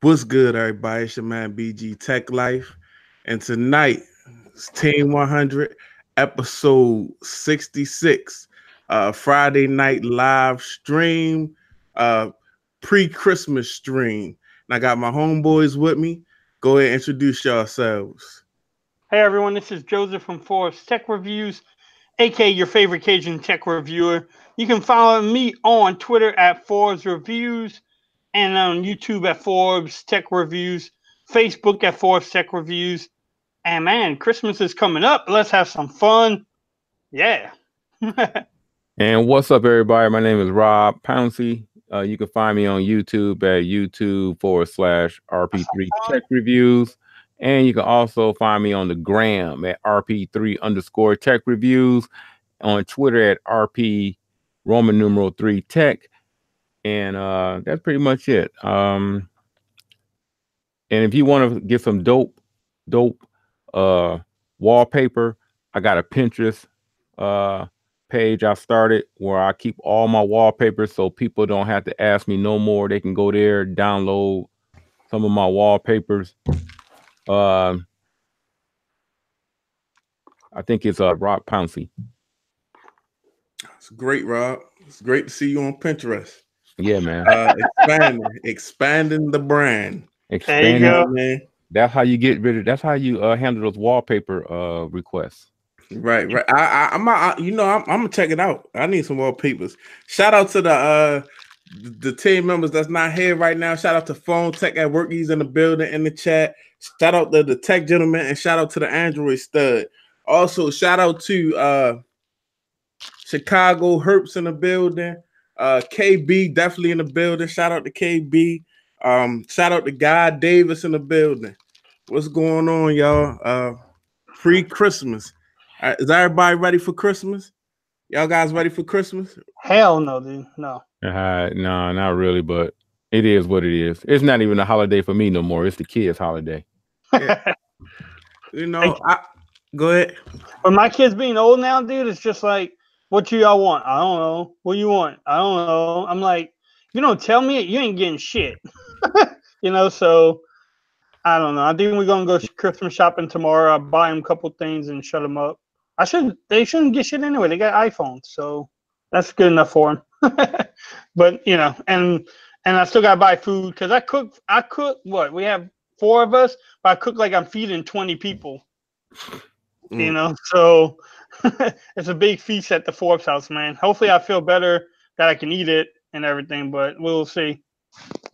What's good, everybody? It's your man BG Tech Life. And tonight, it's Team 100, episode 66. Friday night live stream, uh, pre-Christmas stream. And I got my homeboys with me. Go ahead and introduce yourselves. Hey everyone, this is Joseph from Forbes Tech Reviews, aka your favorite Cajun tech reviewer. You can follow me on Twitter at ForbesReviews and on YouTube at Forbes Tech Reviews, Facebook at Forbes Tech Reviews. And man, Christmas is coming up. Let's have some fun. Yeah. And what's up, everybody? My name is Rob Pouncey. You can find me on YouTube at YouTube/RP3 Tech Reviews. And you can also find me on the gram at RP3_Tech Reviews, on Twitter at RP Roman numeral 3 Tech. And that's pretty much it. And if you want to get some dope wallpaper, I got a Pinterest page I started where I keep all my wallpapers so people don't have to ask me no more. They can go there, download some of my wallpapers. I think it's Rob Pouncey. It's great, Rob. It's great to see you on Pinterest. Yeah, man. Expanding the brand. Expanding, there you go. Man. That's how you get rid of. That's how you handle those wallpaper requests. Right. I'm gonna check it out. I need some more papers. Shout out to the team members that's not here right now. Shout out to PhonetechatWork. He's in the building in the chat. Shout out to the Tech Gentleman and shout out to the Androidstud. Also, shout out to Chicago Herps in the building. KB definitely in the building. Shout out to KB. Shout out to Guy Davis in the building. What's going on, y'all? Pre-Christmas. Is everybody ready for Christmas? Y'all guys ready for Christmas? Hell no, dude. No. No, not really, but it is what it is. It's not even a holiday for me no more. It's the kids' holiday. Yeah. Go ahead. But my kids being old now, dude, it's just like, what do y'all want? I don't know. What do you want? I don't know. I'm like, you don't tell me it, you ain't getting shit. So I don't know. I think we're gonna go Christmas shopping tomorrow. I'll buy them a couple things and shut them up. They shouldn't get shit anyway. They got iPhones, so that's good enough for them. But and I still gotta buy food because I cook. What we have 4 of us, but I cook like I'm feeding 20 people. So it's a big feast at the Forbes house, man. Hopefully, I feel better that I can eat it and everything, but we'll see.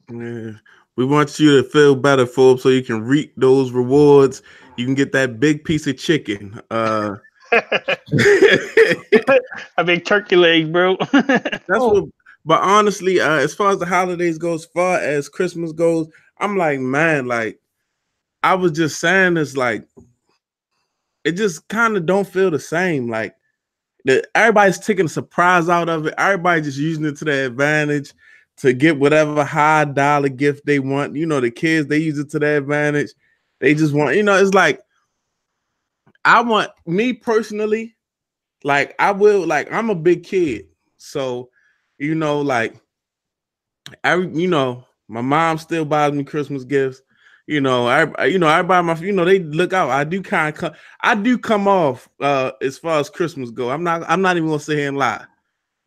Yeah. We want you to feel better, Forbes, so you can reap those rewards. You can get that big piece of chicken. A big turkey leg, bro. But honestly, as far as the holidays go, as far as Christmas goes, I'm like, man, like I was just saying this, like it just kind of don't feel the same. Like everybody's taking a surprise out of it. Everybody just using it to their advantage to get whatever high dollar gift they want. The kids, they use it to their advantage. They just want, it's like I want me personally, like I'm a big kid. So, my mom still buys me Christmas gifts. Everybody, they look out. I do come off as far as Christmas go. I'm not even gonna sit here and lie,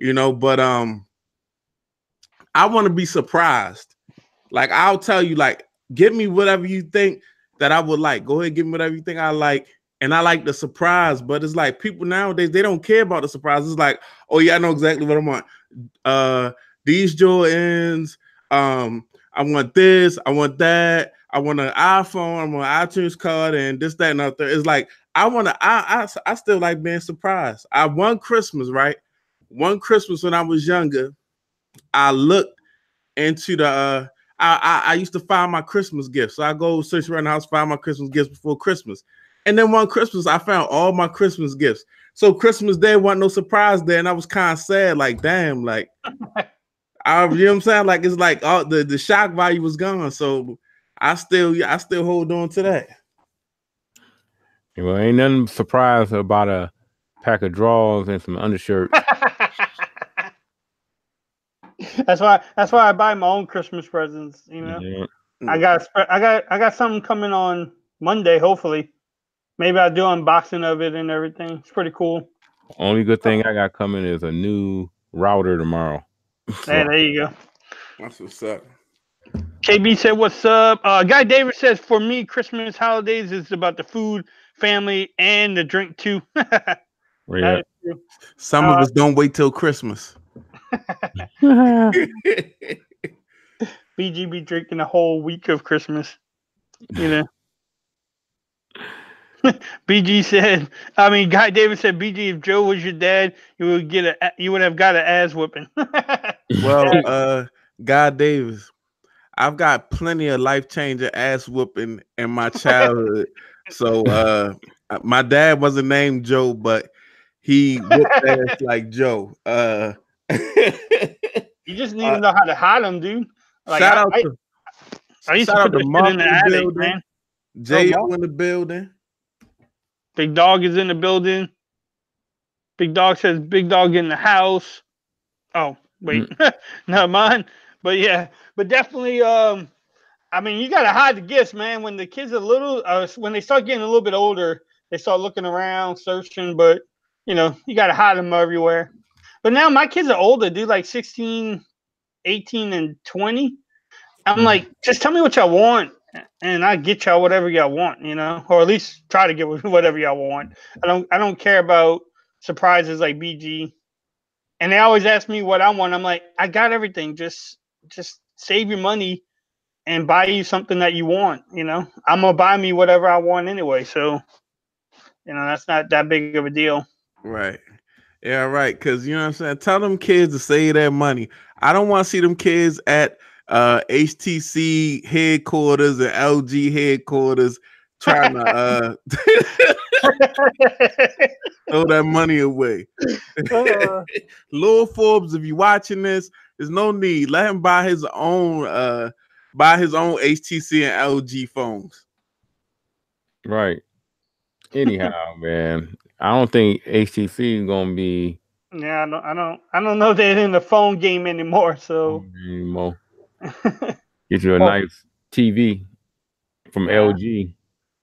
but I want to be surprised. Like I'll tell you, like, get me whatever you think that I would like. Go ahead, give me whatever you think I like. And I like the surprise, but it's like people nowadays, they don't care about the surprise. It's like, oh yeah, I know exactly what I want. These Jordans, I want this, I want that, I want an iPhone, I want an iTunes card, and this, that, and other. It's like I still like being surprised. One Christmas when I was younger, I looked into the I used to find my Christmas gifts. So I go search around the house, find my Christmas gifts before Christmas. And then one Christmas, I found all my Christmas gifts. So Christmas Day wasn't no surprise there, and I was kind of sad, like, damn, like, you know what I'm saying? Like, it's like all the shock value was gone. So I still hold on to that. Well, ain't nothing surprise about a pack of drawers and some undershirts. That's why I buy my own Christmas presents, Yeah. I got something coming on Monday. Hopefully, maybe I'll do unboxing of it and everything. It's pretty cool. Only good thing I got coming is a new router tomorrow. So. Hey, there you go. That's what's up. KB said, "What's up?" Guy David says, "For me, Christmas holidays is about the food, family, and the drink too." Yeah. Some of us don't wait till Christmas. BG be drinking a whole week of Christmas, you know. BG said, Guy David said, BG, if Joe was your dad, you would have got an ass whipping. Well, Guy Davis, I've got plenty of life-changing ass whooping in my childhood. So my dad wasn't named Joe, but he whooped ass like Joe. You just need to know how to hide them, dude. Like, shout out I used to put the shit in the attic, building, man. J.O. in the building. Big Dog is in the building. Big Dog says Big Dog in the house. Oh, wait. Not mine. But yeah, but definitely, you gotta hide the gifts, man. When the kids are little, when they start getting a little bit older, they start looking around, searching, but you gotta hide them everywhere. But now my kids are older, dude, like 16, 18, and 20. I'm like, just tell me what y'all want, and I get y'all whatever y'all want, or at least try to get whatever y'all want. I don't care about surprises like BG. And they always ask me what I want. I'm like, I got everything. Just save your money and buy you something that you want. I'm gonna buy me whatever I want anyway. So, that's not that big of a deal. Right. Yeah, right. Because you know what I'm saying. Tell them kids to save their money. I don't want to see them kids at HTC headquarters and LG headquarters trying to throw that money away. Lil Forbes, if you're watching this, there's no need. Let him buy his own HTC and LG phones. Right. Anyhow, man, I don't think HTC is gonna be. Yeah, I don't know they're in the phone game anymore. So get you a nice TV from LG.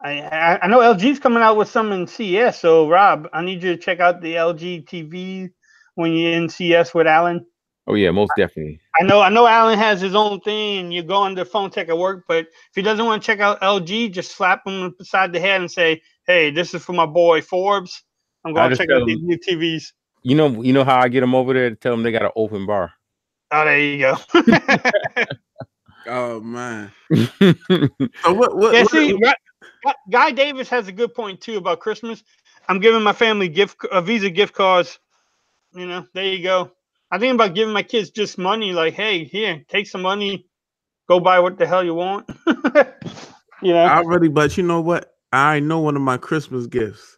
I know LG's coming out with some in CS. So Rob, I need you to check out the LG TV when you're in CS with Alan. Oh yeah, most definitely. I know Alan has his own thing, and you go on the PhonetechatWork, but if he doesn't want to check out LG, just slap him beside the head and say, "Hey, this is for my boy Forbes. I'm going to check out these new TVs." You know how I get them over there to tell them they got an open bar. Oh, there you go. Oh man. So Guy Davis has a good point too about Christmas. I'm giving my family Visa gift cards. There you go. I think about giving my kids just money, like, hey, here, take some money, go buy what the hell you want. But you know what? I know one of my Christmas gifts,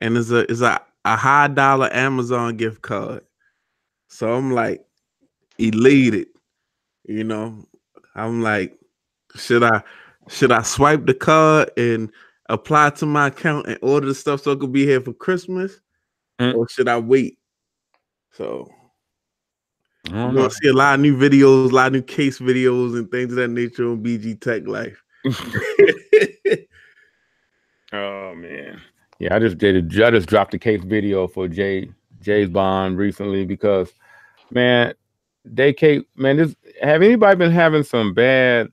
and it's a high dollar Amazon gift card. So I'm like elated, I'm like, should I swipe the card and apply to my account and order the stuff so it could be here for Christmas, or should I wait? So you're gonna see a lot of new videos, a lot of new case videos and things of that nature on BG Tech Life. Oh man. Yeah, I just dropped a case video for Jay's Bond recently because man, have anybody been having some bad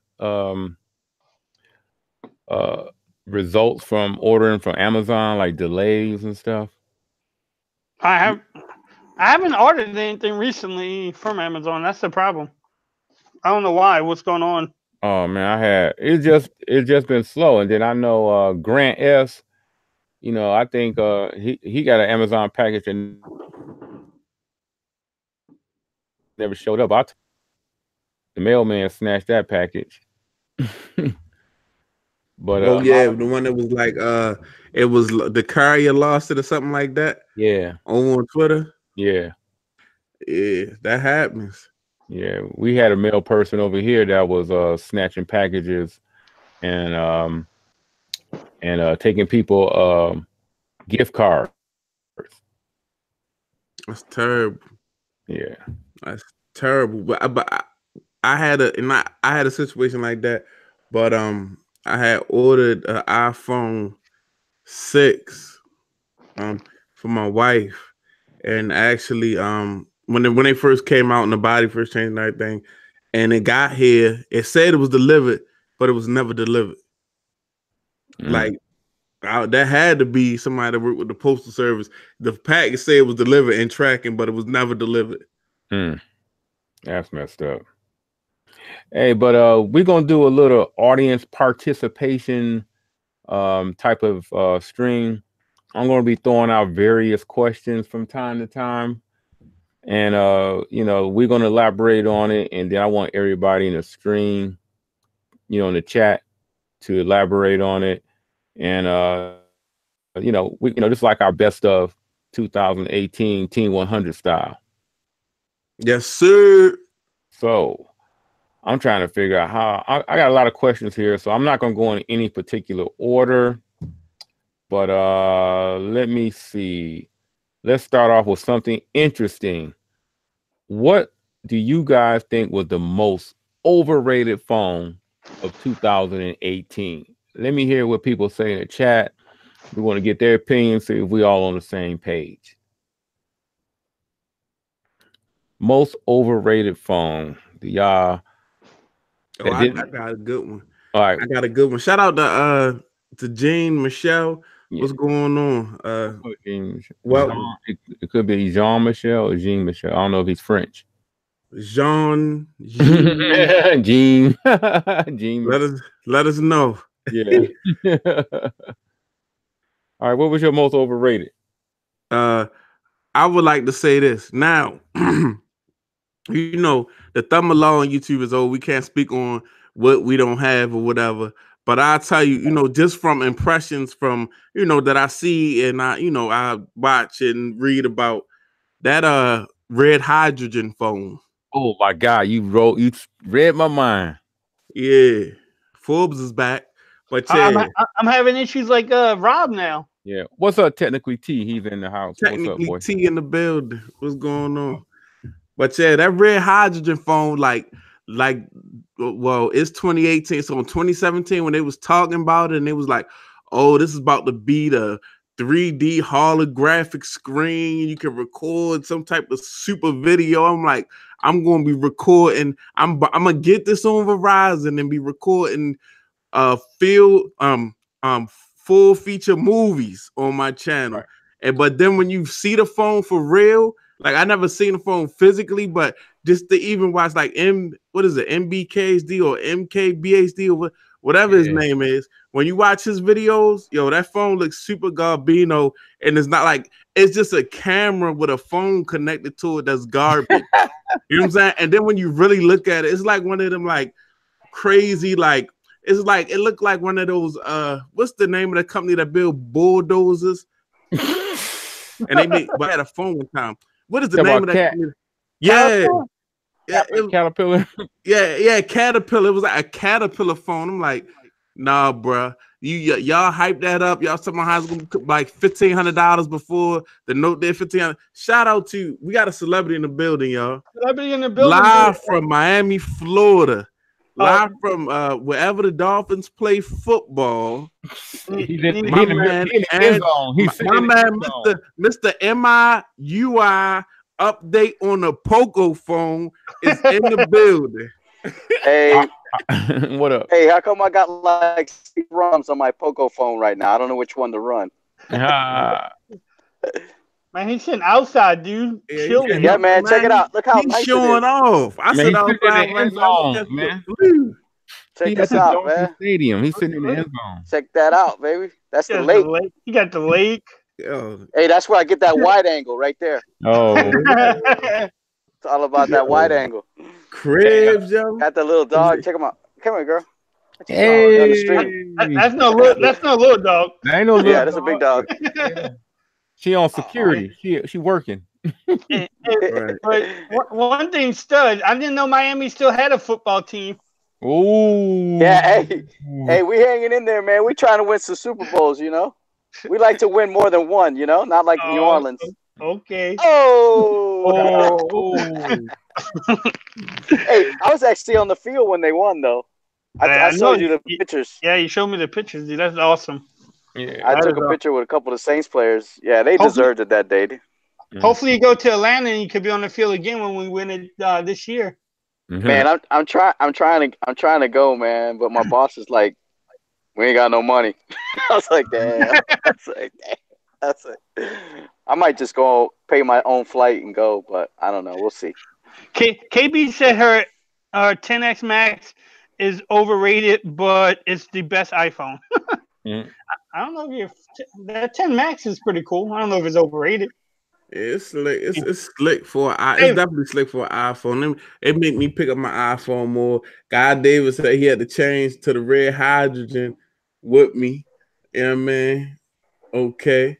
results from ordering from Amazon, like delays and stuff? I haven't ordered anything recently from Amazon. That's the problem. I don't know why. What's going on? Oh man, it's just been slow. And then I know Grant S, I think he got an Amazon package and never showed up. The mailman snatched that package. But the one that was like it was the courier lost it or something like that. Yeah. On Twitter. Yeah. Yeah, that happens. Yeah, we had a mail person over here that was snatching packages and taking people gift cards. That's terrible. Yeah, that's terrible. But I had a situation like that but I had ordered an iPhone 6 for my wife, and actually when they first came out and the body first changed and everything, and it got here, it said it was delivered, but it was never delivered. Like that had to be somebody that worked with the postal service. The package said it was delivered and tracking, but it was never delivered. That's messed up. Hey, but we're gonna do a little audience participation type of string. I'm gonna be throwing out various questions from time to time, and you know, we're gonna elaborate on it, and then I want everybody in the stream, you know, in the chat to elaborate on it, and you know, this is like our best of 2018 Team 100 style. Yes, sir. So I'm trying to figure out how. I got a lot of questions here, so I'm not going to go in any particular order. But let me see. Let's start off with something interesting. What do you guys think was the most overrated phone of 2018? Let me hear what people say in the chat. We want to get their opinion, see if we all on the same page. Most overrated phone. Do y'all? Oh, I got a good one. All right, I got a good one. Shout out to Jean Michelle. Yeah. What's going on? Well, it could be Jean Michel or Jean Michel. I don't know if he's French. Jean. Jean. Let us know. Yeah. All right. What was your most overrated? I would like to say this now. You know, the thumb of law on YouTube is, we can't speak on what we don't have or whatever. But I'll tell you, you know, just from impressions from, you know, that I see and I watch and read about that red hydrogen phone. Oh my God, you read my mind. Yeah. Forbes is back. But yeah. I'm having issues like Rob now. Yeah. What's up, Technically T? He's in the house. Technically What's up, boy? T in the building. What's going on? But yeah, that red hydrogen phone, well, it's 2018. So in 2017, when they was talking about it, and it was like, oh, this is about to be the 3D holographic screen. You can record some type of super video. I'm like, I'm going to be recording. I'm going to get this on Verizon and be recording full feature movies on my channel. Right. But then when you see the phone for real, like I never seen the phone physically, but just to even watch like MBKHD or MKBHD or whatever his name is. When you watch his videos, yo, that phone looks super garbino, and it's not like it's just a camera with a phone connected to it that's garbage. You know what I'm saying? And then when you really look at it, it's like one of them like crazy like. It's like it looked like one of those what's the name of the company that build bulldozers? And they had a phone one time. What is the name of that company? Yeah. Caterpillar. Yeah, Caterpillar. It was like a Caterpillar phone. I'm like, nah, bruh. Y'all hype that up. Y'all said my house gonna like $1,500 before the Note did $1,500. Shout out to we got a celebrity in the building, y'all. Celebrity in the building. Live from Miami, Florida. Live from wherever the Dolphins play football. My man, Mr. MIUI update on the Poco phone is in the building. Hey, what up? Hey, how come I got like 6 ROMs on my Poco phone right now? I don't know which one to run. Man, he's sitting outside, dude. Yeah, man, check it out. Look how nice showing off. I said outside right now, man. Check this out, man. Stadium. He's sitting in the end zone. Check that out, baby. That's the lake. You got the lake. Hey, that's where I get that wide angle right there. Oh. It's all about that wide angle. Cribs, yo. Got the little dog. Check him out. Come here, girl. Hey. Down the street. That's no little dog. That ain't no little that's a big dog. She on security. She working. But one thing, Stud, I didn't know Miami still had a football team. Oh. Yeah, hey, we hanging in there, man. We trying to win some Super Bowls, you know. We like to win more than one, you know, not like New Orleans. Okay. Oh. Hey, I was actually on the field when they won, though. I know showed you the pictures. Yeah, you showed me the pictures, dude. That's awesome. Yeah. I took a picture with a couple of Saints players. Yeah, they deserved it that day. Hopefully, you go to Atlanta and you could be on the field again when we win it this year. Man, I'm trying to go, man. But my boss is like, we ain't got no money. I was like, damn. I might just go pay my own flight and go, but I don't know. We'll see. KB said her 10X Max is overrated, but it's the best iPhone. I don't know if that 10 Max is pretty cool. I don't know if it's overrated. It's slick. It's slick for it's definitely slick for an iPhone. It made me pick up my iPhone more. Guy Davis said he had to change to the red hydrogen with me. You know what I mean? Okay.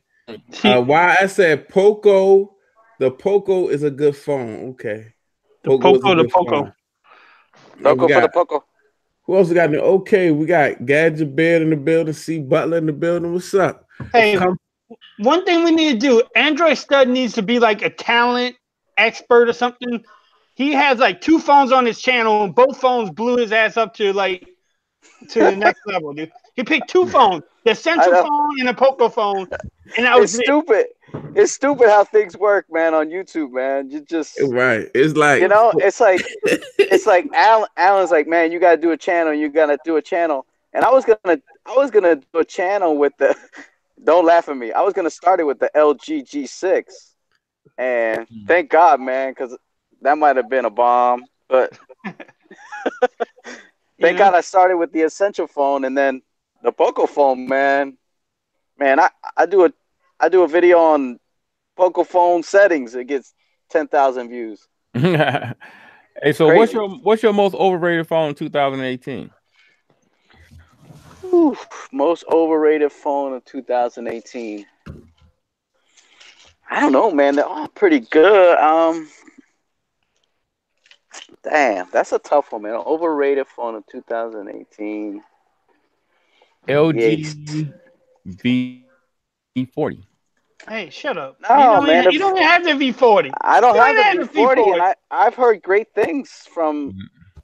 Why I said Poco, the Poco is a good phone. Okay. Poco. Poco for the Poco. Who else we got? Okay, we got Gadget Beard in the building, C Butler in the building. What's up? Hey, one thing we need to do, Androidstud needs to be like a talent expert or something. He has like 2 phones on his channel, and both phones blew his ass up to the next level, dude. He picked 2 phones, the Essential phone and a Poco phone, and that was stupid. It's stupid how things work, man, on YouTube, man. You just right. It's like it's like Alan's like, man, you gotta do a channel, you gotta do a channel. And I was gonna do a channel with the don't laugh at me. I was gonna start it with the LG G6. And thank God, man, because that might have been a bomb. But thank God I started with the Essential phone and then the Poco phone, man. Man, I do a video on Poco phone settings. It gets 10,000 views. Hey, so what's your most overrated phone in 2018? Most overrated phone of 2018. I don't know, man. They're all pretty good. Damn, that's a tough one, man. Overrated phone of 2018. LG V40. Hey, shut up. No, man. You don't even have the V40. I don't have the V40, and I've heard great things from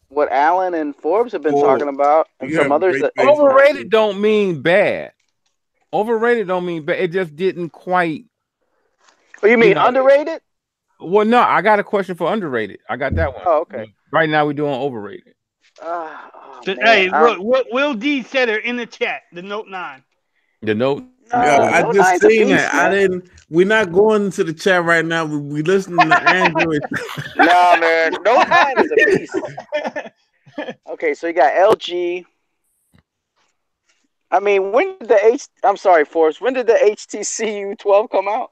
what Alan and Forbes have been talking about, and some others. Overrated don't mean bad. Overrated don't mean bad. It just didn't quite. Oh, you mean underrated? Well, no, I got a question for underrated. I got that one. Oh, okay. Right now we're doing overrated. Hey, Will D said it in the chat. The Note 9. The Note. I just seen that. We're not going to the chat right now. We listening to Android. No, man. Note 9 is a beast. Okay, so you got LG. I mean, I'm sorry, Forrest. When did the HTC U12 come out?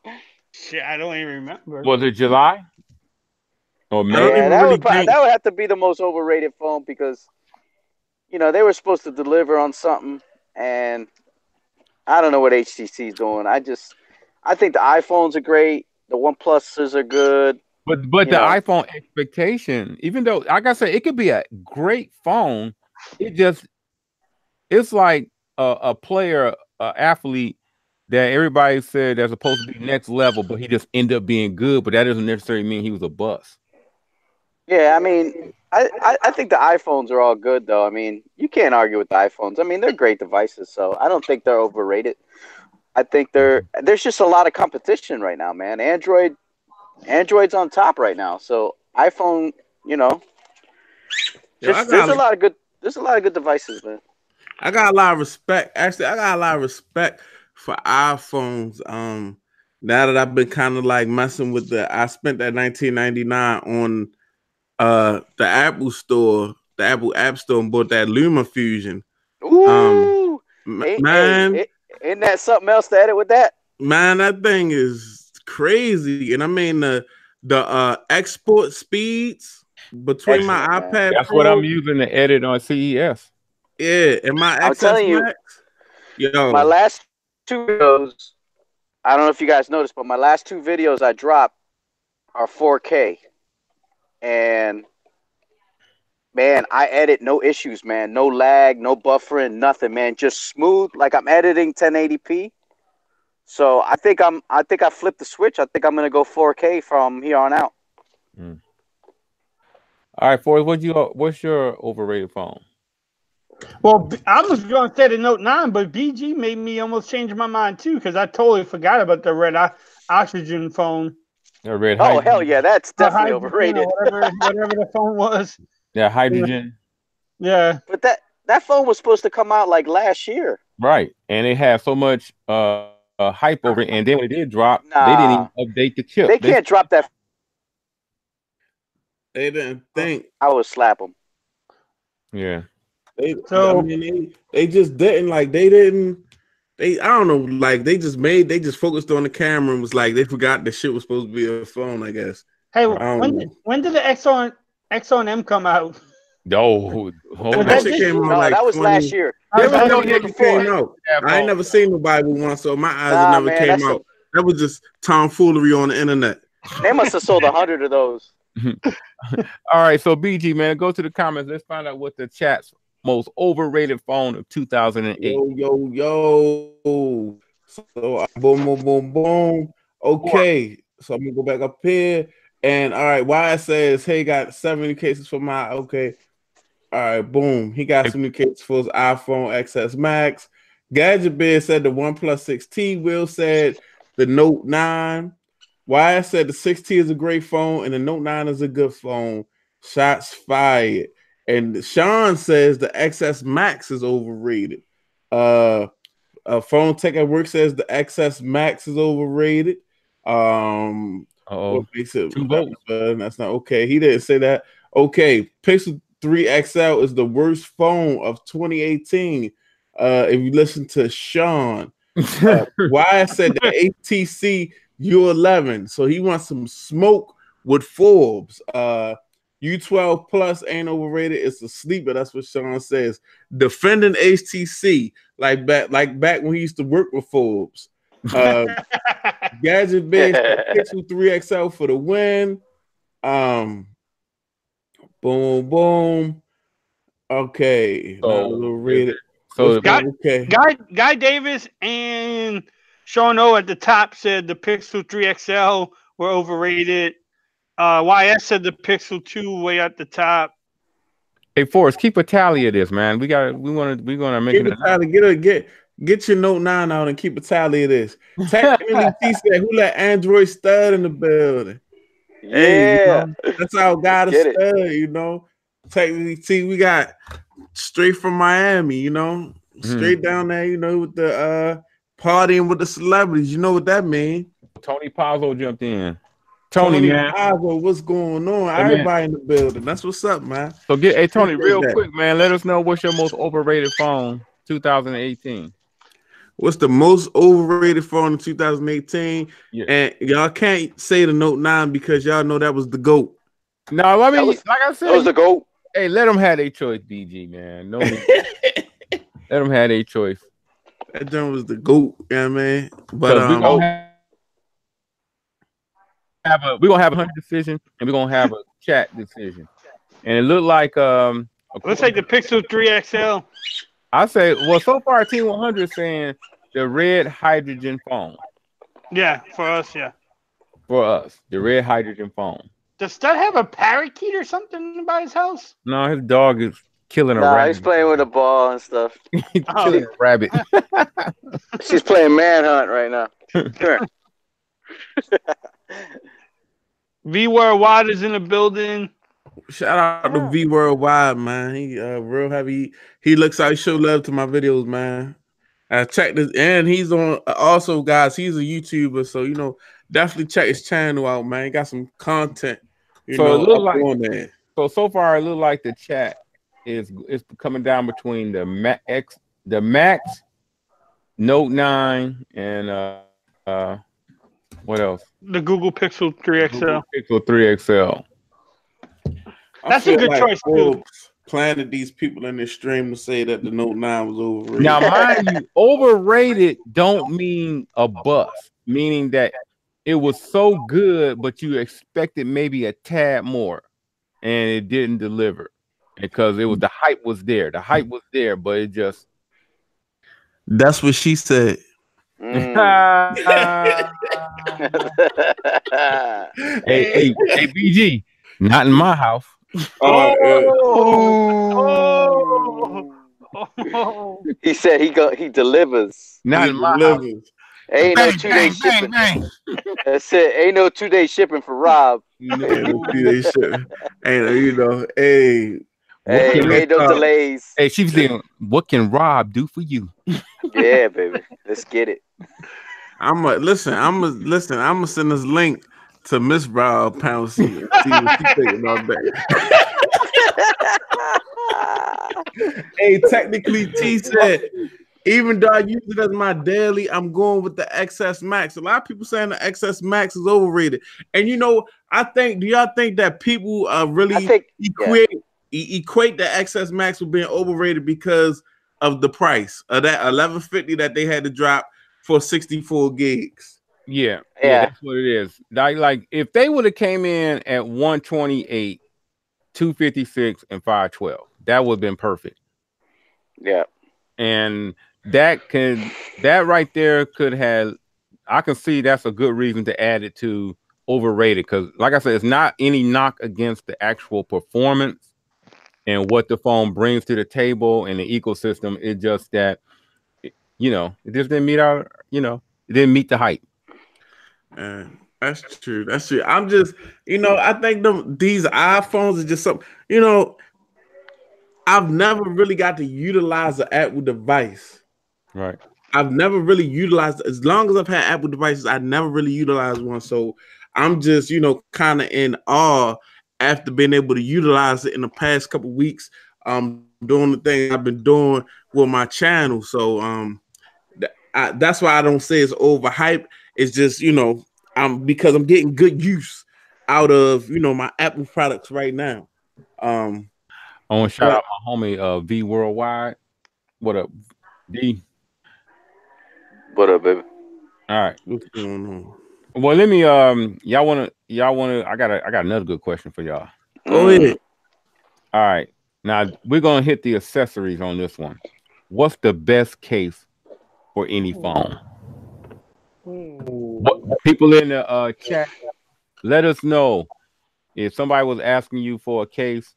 Shit, I don't even remember. Was it July? Or May? Yeah, that would have to be the most overrated phone because, they were supposed to deliver on something, and I don't know what HTC is doing. I think the iPhones are great. The OnePluses are good. But the iPhone expectation, even though, like I said, it could be a great phone, it's like a player, athlete that everybody said they're supposed to be next level, but he just ended up being good. But that doesn't necessarily mean he was a bust. Yeah, I mean, I think the iPhones are all good, though. I mean, you can't argue with the iPhones. I mean, they're great devices, so I don't think they're overrated. I think there's just a lot of competition right now, man. Android's on top right now, so iPhone, there's a lot of good devices, man. I got a lot of respect. Actually, I got a lot of respect for iPhones. Now that I've been kind of like messing with I spent that $19.99 on the Apple Store, the Apple App Store, and bought that Luma Fusion. Ooh, man, ain't that something else to edit with that? Man, that thing is crazy, and I mean the export speeds between my iPad. That's what I'm using to edit on CES. Yeah, and my I'm telling you, my last 2 videos, I don't know if you guys noticed, but my last 2 videos I dropped are 4K. And, man, I edit no issues, man. No lag, no buffering, nothing, man. Just smooth, like I'm editing 1080p. So I think I flipped the switch. I think I'm going to go 4K from here on out. All right, Forrest, what's your overrated phone? Well, I was going to say the Note 9, but BG made me almost change my mind too, because I totally forgot about the red oxygen phone. The red Oh, hydrogen. hell yeah, that's definitely Hydrogen, overrated. whatever the phone was. Yeah, hydrogen. Yeah. But that phone was supposed to come out like last year. Right. And it had so much hype over it. And then when it did drop, Nah, they didn't even update the chip. They can't drop that. They didn't think. I would slap them. Yeah. They just didn't like. They didn't. I don't know. Like they just focused on the camera and was like they forgot the shit was supposed to be a phone. I guess. Hey, when did the Exxon M come out? No, that shit came out like that was last year. There was no nigga came out. I ain't never seen the Bible one, so my eyes never came out. That was just tomfoolery on the internet. They must have sold 100 of those. All right, so BG, man, go to the comments. Let's find out what the chat's most overrated phone of 2008. Yo. So boom. Okay, so I'm gonna go back up here. And all right, why it says, hey, got 70 cases for my okay. All right, boom. He got some new cases for his iPhone XS Max. Gadget Bear said the OnePlus 6T. Will said the Note 9. Wyatt said the 6T is a great phone and the Note 9 is a good phone. Shots fired. And Sean says the XS Max is overrated. PhonetechatWork says the XS Max is overrated. What makes it 2 votes? That's not okay. He didn't say that. Okay, Pixel 3 XL is the worst phone of 2018. If you listen to Sean, Wyatt said the ATC U11, so he wants some smoke with Forbes. U12 Plus ain't overrated. It's a sleeper. That's what Sean says. Defending HTC like back when he used to work with Forbes. Gadget Base Pixel 3 XL for the win. Boom. Okay, so overrated. So Guy Davis and Sean O at the top said the Pixel 3 XL were overrated. YS said the Pixel 2 way at the top. Hey, Forrest, keep a tally of this, man. We're gonna make it a tally. Get your Note 9 out and keep a tally of this. Technically, he said, who let Androidstud in the building? Yeah, hey, that's our guy to stud, you know. Technically, see, we got straight from Miami, you know, straight down there, you know, with the partying with the celebrities. You know what that means? Tony Pazzo jumped in. Tony, man. Pazzo, what's going on? Everybody in the building. That's what's up, man. So hey, Tony, real quick, man. Let us know what's your most overrated phone, 2018. What's the most overrated phone in 2018? Yeah. And y'all can't say the Note 9 because y'all know that was the GOAT. No, I mean, like I said, that was the GOAT. Hey, let them have their choice, BG, man. No, let them have their choice. That joint was the GOAT, yeah, man. But we're gonna have a hunter decision and we're gonna have a chat decision. And it looked like let's take the Pixel 3 XL. I say, well, so far T100 is saying the red hydrogen phone. Yeah, for us, yeah. For us, the red hydrogen phone. Does Stud have a parakeet or something by his house? No, his dog is killing a rabbit. He's playing with a ball and stuff. He's killing a rabbit. She's playing manhunt right now. Sure. V Worldwide is in the building. Shout out to V Worldwide, man. He real heavy. He looks like he show love to my videos, man. I checked this, and he's on also, guys. He's a YouTuber, so you know, definitely check his channel out, man. He got some content. So it looks like so far it looks like the chat is coming down between the Max, Note 9, and what else? The Google Pixel 3 XL. Pixel 3 XL. That's a good choice too. Planted these people in this stream to say that the Note 9 was overrated. Now, mind you, overrated don't mean a bust, meaning that it was so good, but you expected maybe a tad more, and it didn't deliver because it was the hype was there. The hype was there, but it just. That's what she said. Hey, BG, not in my house. He said he delivers. Not in my house. Ain't bang, no 2-day shipping. Bang. That's it. Ain't no 2-day shipping for Rob. No, ain't no 2-day shipping. Ain't hey. Ain't no delays. Hey, she's saying, what can Rob do for you? Yeah, baby. Let's get it. I'm gonna send this link to Miss Rob Pound see what she think about that. Hey, technically, T said, even though I use it as my daily, I'm going with the XS Max. A lot of people saying the XS Max is overrated. And do y'all think that people really equate the XS Max with being overrated because of the price of that 1150 that they had to drop for 64 gigs? Yeah, that's what it is. Like if they would have came in at 128, 256, and 512, that would have been perfect. Yeah. And that right there could have, I can see that's a good reason to add it to overrated, because like I said, it's not any knock against the actual performance and what the phone brings to the table and the ecosystem. It's just that, it just didn't meet it didn't meet the hype. That's true. I'm just, I think these iPhones are just something, I've never really got to utilize an Apple device. Right. I've never really utilized, as long as I've had Apple devices, I never really utilized one. So I'm just, kind of in awe after being able to utilize it in the past couple of weeks, doing the thing I've been doing with my channel. So that's why I don't say it's overhyped. It's just, because I'm getting good use out of, my Apple products right now. I want to shout out my homie V Worldwide. What up, D? What up, baby? All right. What's going on? Well, let me y'all wanna I got another good question for y'all. Go ahead. All right. Now we're gonna hit the accessories on this one. What's the best case for any phone? People in the chat, let us know if somebody was asking you for a case,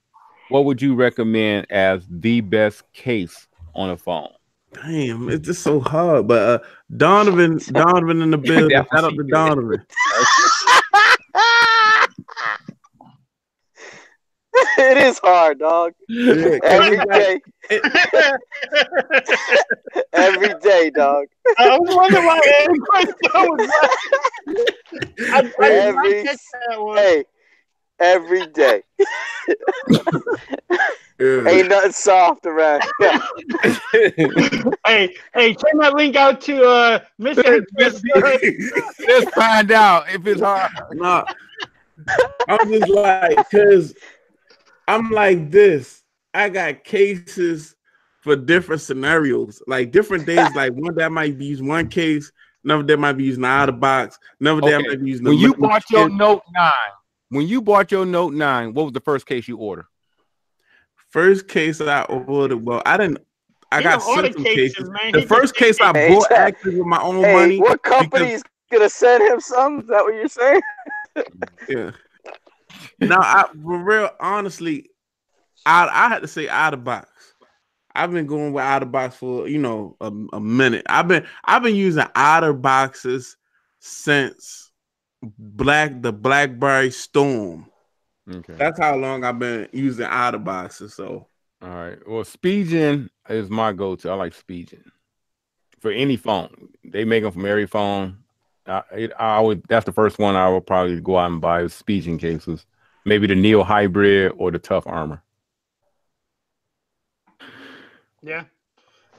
what would you recommend as the best case on a phone? Damn, it's just so hard. But Donovan in the building. Shout out to Donovan. It is hard, dog. Yeah, every day. Every day, dog. I was wondering why every day. Ain't nothing soft around here. Hey, send that link out to Mr. Let's find out if it's hard. Nah, I'm just like, because I'm like this. I got cases for different scenarios, like different days. Like one day I might be using one case, another day I might be using out of box, another day I might be using. When you bought your Note 9, what was the first case you ordered? First case I ordered, well, I didn't. I got sent some cases. Man. The first case I bought actually with my own money. What company's gonna send him some? Is that what you're saying? Yeah. Now, for real, honestly, I had to say out of box. I've been going with out of box for a minute. I've been using out of boxes since the BlackBerry Storm. Okay, that's how long I've been using out of boxes. So, all right. Well, SpeedGen is my go-to. I like SpeedGen for any phone. They make them from every phone. That's the first one I would probably go out and buy is SpeedGen cases. Maybe the Neo Hybrid or the Tough Armor. Yeah,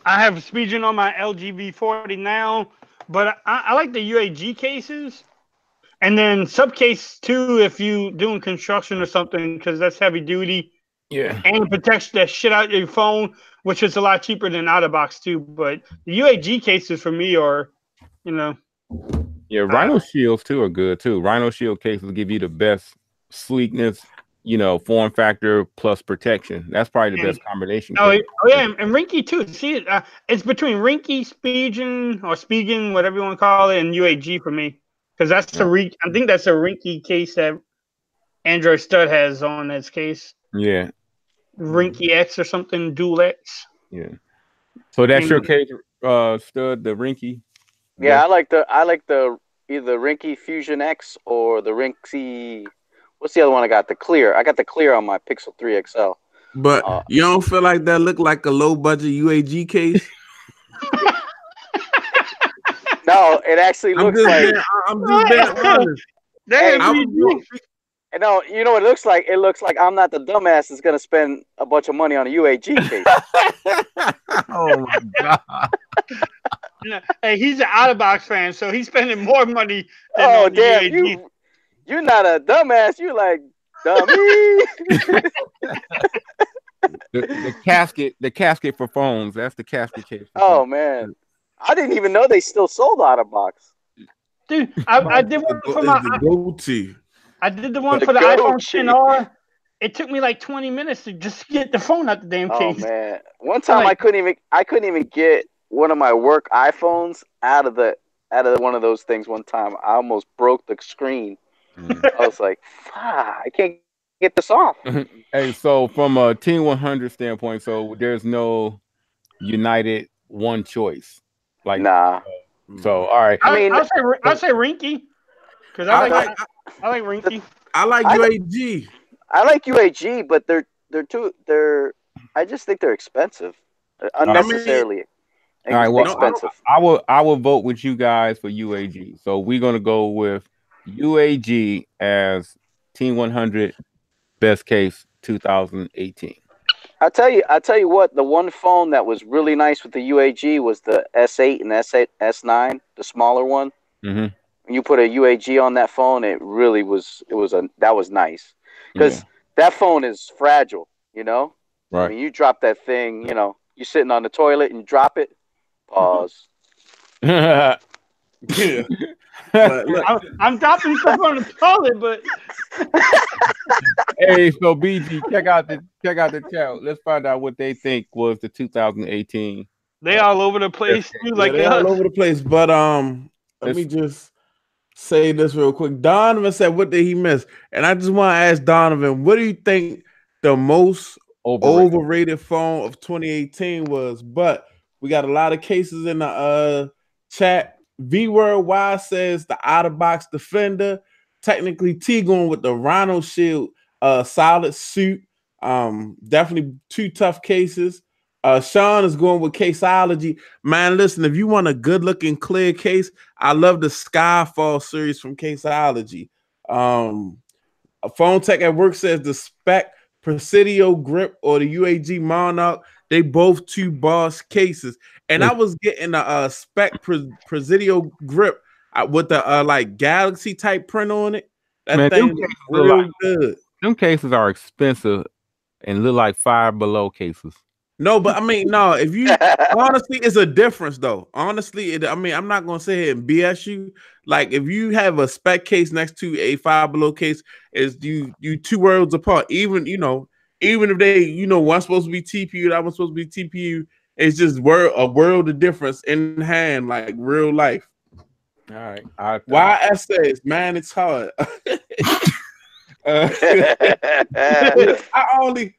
I have SpeedGen on my LG V40 now, but I like the UAG cases, and then subcase too if you doing construction or something, because that's heavy duty. Yeah, and it protects the shit out of your phone, which is a lot cheaper than out of box too. But the UAG cases for me are, Yeah, Rhino Shields too are good too. Rhino Shield cases give you the best sleekness, form factor plus protection. That's probably the best combination. Oh yeah, and Rinky too. See, it's between Rinky, Spigen, whatever you want to call it, and UAG for me, because that's I think that's a Rinky case that Androidstud has on its case. Yeah, Rinky X or something, Dual X. Yeah. So that's your case, Stud, the Rinky. Yeah, I like the either Rinky Fusion X or the Rinky. What's the other one I got? The Clear. I got the Clear on my Pixel 3 XL. But you don't feel like that look like a low budget UAG case? No, it actually looks like. I'm just being honest. No, you know what it looks like? It looks like I'm not the dumbass that's gonna spend a bunch of money on a UAG case. Oh my god! Hey, he's an out of box fan, so he's spending more money. Than on damn! UAG. You're not a dumbass. You like dummy. the casket for phones. That's the casket case. Oh man, I didn't even know they still sold out of box. Dude, I did one for my goatee. I did the one for the iPhone XR. It took me like 20 minutes to just get the phone out the damn case. Oh man! One time I couldn't even get one of my work iPhones out of one of those things. One time I almost broke the screen. I was like, I can't get this off. Hey, so from a Team 100 standpoint, so there's no united one choice. Like, nah. So all right. I mean, I'll say Rinky because I like Rinky. I like UAG. I like UAG, but they're I just think they're expensive, unnecessarily. All right, well, expensive. I will vote with you guys for UAG. So we're gonna go with UAG as Team 100 best case 2018. I'll tell you what. The one phone that was really nice with the UAG was the S8 and S9, the smaller one. Mm-hmm. When you put a UAG on that phone, it really was. That was nice because that phone is fragile. You know, right? I mean, you drop that thing. You know, you're sitting on the toilet and you drop it. Pause. Yeah. But look, I'm dropping stuff on the toilet, but hey, so BG, check out the chat. Let's find out what they think was the 2018. They all over the place too, like they all over the place. But let me just say this real quick. Donovan said, "What did he miss?" And I just want to ask Donovan, what do you think the most overrated phone of 2018 was? But we got a lot of cases in the chat. V-Worldwide says the out-of-box Defender. Technically, T going with the Rhino Shield solid suit. Definitely two tough cases. Sean is going with Caseology. Man, listen, if you want a good-looking clear case, I love the Skyfall series from Caseology. PhonetechatWork says the Spec Presidio Grip or the UAG Monarch, they both two boss cases. And I was getting a Spec Presidio Grip with the like Galaxy type print on it. That thing is real good. Them cases are expensive and look like $5 below cases. No, but I mean, no, if you honestly, it's a difference though. Honestly, I mean, I'm not gonna sit here and BS you. Like, if you have a spec case next to a $5 below case, is you two worlds apart. Even if they, one's supposed to be TPU, that one's supposed to be TPU, it's just a world of difference in hand, like real life. All right. Why essays, man? It's hard. I only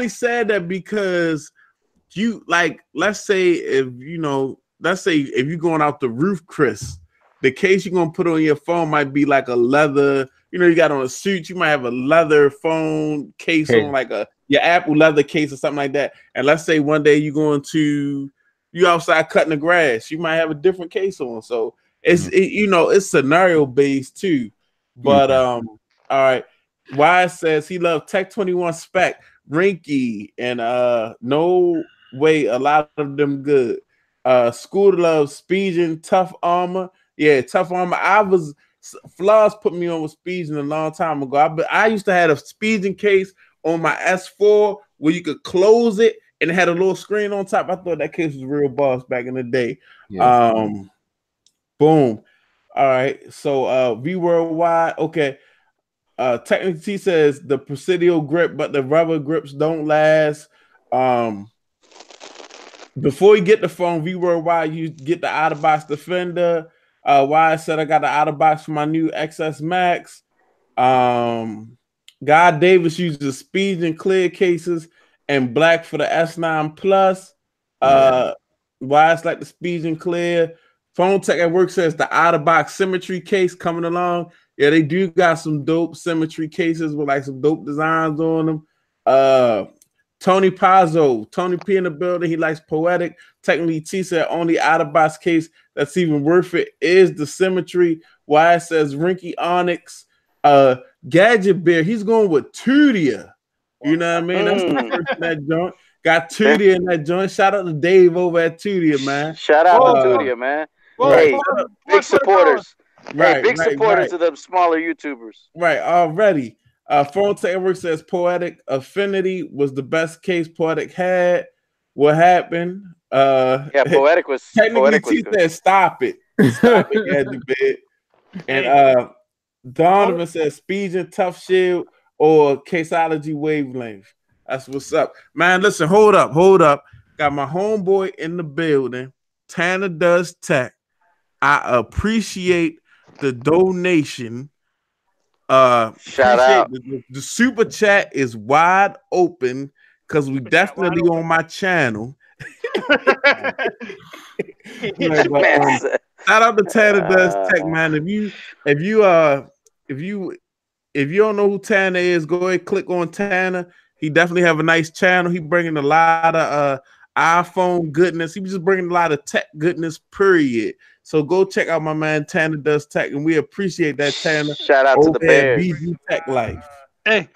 said that because let's say if you're going out the roof, Chris, the case you're gonna put on your phone might be like a leather, you got on a suit, you might have a leather phone case on like your Apple leather case or something like that. And let's say one day you outside cutting the grass, you might have a different case on. So it's scenario based too. But all right. Wise says he loves Tech 21 Spec, Rinky, and no way, a lot of them good. Scooter loves Speeding, Tough Armor. Yeah, Tough Armor. Flaws put me on with Speeding a long time ago. I used to have a Speeding case on my S4 where you could close it and it had a little screen on top. I thought that case was real boss back in the day. Yeah. Boom. All right. So V Worldwide. Okay. Technically T says the Presidio grip, but the rubber grips don't last. Before you get the phone, V Worldwide, you get the out-of-box Defender. Why I said I got the out-of-box for my new XS Max. God Davis uses Speed and clear cases and black for the S9 Plus. Why it's like the speed and clear. PhonetechatWork says the out-of-box symmetry case coming along. Yeah, they do got some dope symmetry cases with like some dope designs on them. Tony Pazzo, Tony P in the building. He likes Poetic. Technically, T said only out-of-box case that's even worth it is the symmetry. Why it says Rinky Onyx. Gadget Bear, he's going with Tudia. You know what I mean? That's the first in that joint. Got Tudia in that joint. Shout out to Dave over at Tudia, man. Shout out to Tudia, man. Right. Hey, big supporters. Right, hey, big supporters of them smaller YouTubers. Right, already. PhonetechatWork says Poetic Affinity was the best case Poetic had. What happened? Yeah, Poetic was technically Poetic was T said stop it. Stop it, Gadget Bed. And Donovan says Speed and Tough Shield or Caseology Wavelength. That's what's up. Man, listen, hold up. Got my homeboy in the building. Tanner Does Tech. I appreciate the donation. Shout out. The super chat is wide open because we definitely on my channel. Shout out to Tanner Does Tech, man. If you don't know who Tanner is, go ahead, click on Tanner. He definitely have a nice channel. He bringing a lot of iPhone goodness. He was just bringing a lot of tech goodness, period. So go check out my man Tanner Does Tech, and we appreciate that, Tanner. Shout out to the Bears. BG Tech Life. Hey,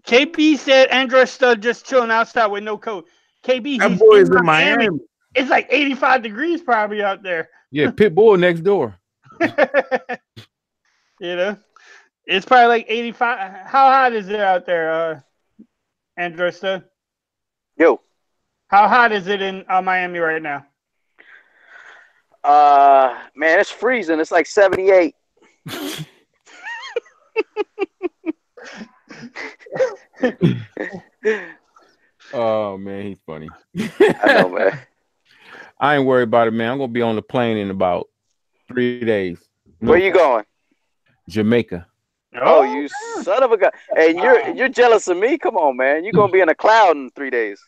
KB said Androidstud just chilling outside with no coat. KB, that boy is in Miami. It's like 85 degrees probably out there. Yeah, Pitbull next door. You know, it's probably like 85. How hot is it out there, Androidstud? Yo. How hot is it in Miami right now? Man, it's freezing. It's like 78. Oh man, he's funny. I know, man. I ain't worried about it, man. I'm gonna be on the plane in about 3 days. Where you going? Jamaica. Oh, you son of a gun! Hey, you're jealous of me? Come on, man. You're gonna be in a cloud in 3 days.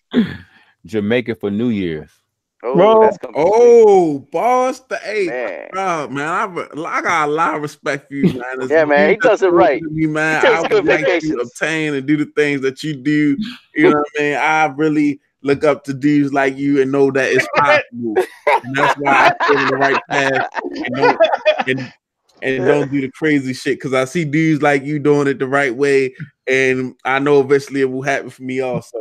Jamaica for New Year's. Oh, that's coming. Oh, boss, the eight, bro, man. I got a lot of respect for you, man. Yeah, man, he does it right. Me, man. He takes I good would like vacations. to obtain and do the things that you do. You know what I mean? I really look up to dudes like you and know that it's possible. And that's why I stay on the right path and don't do the crazy shit. Because I see dudes like you doing it the right way, and I know eventually it will happen for me also.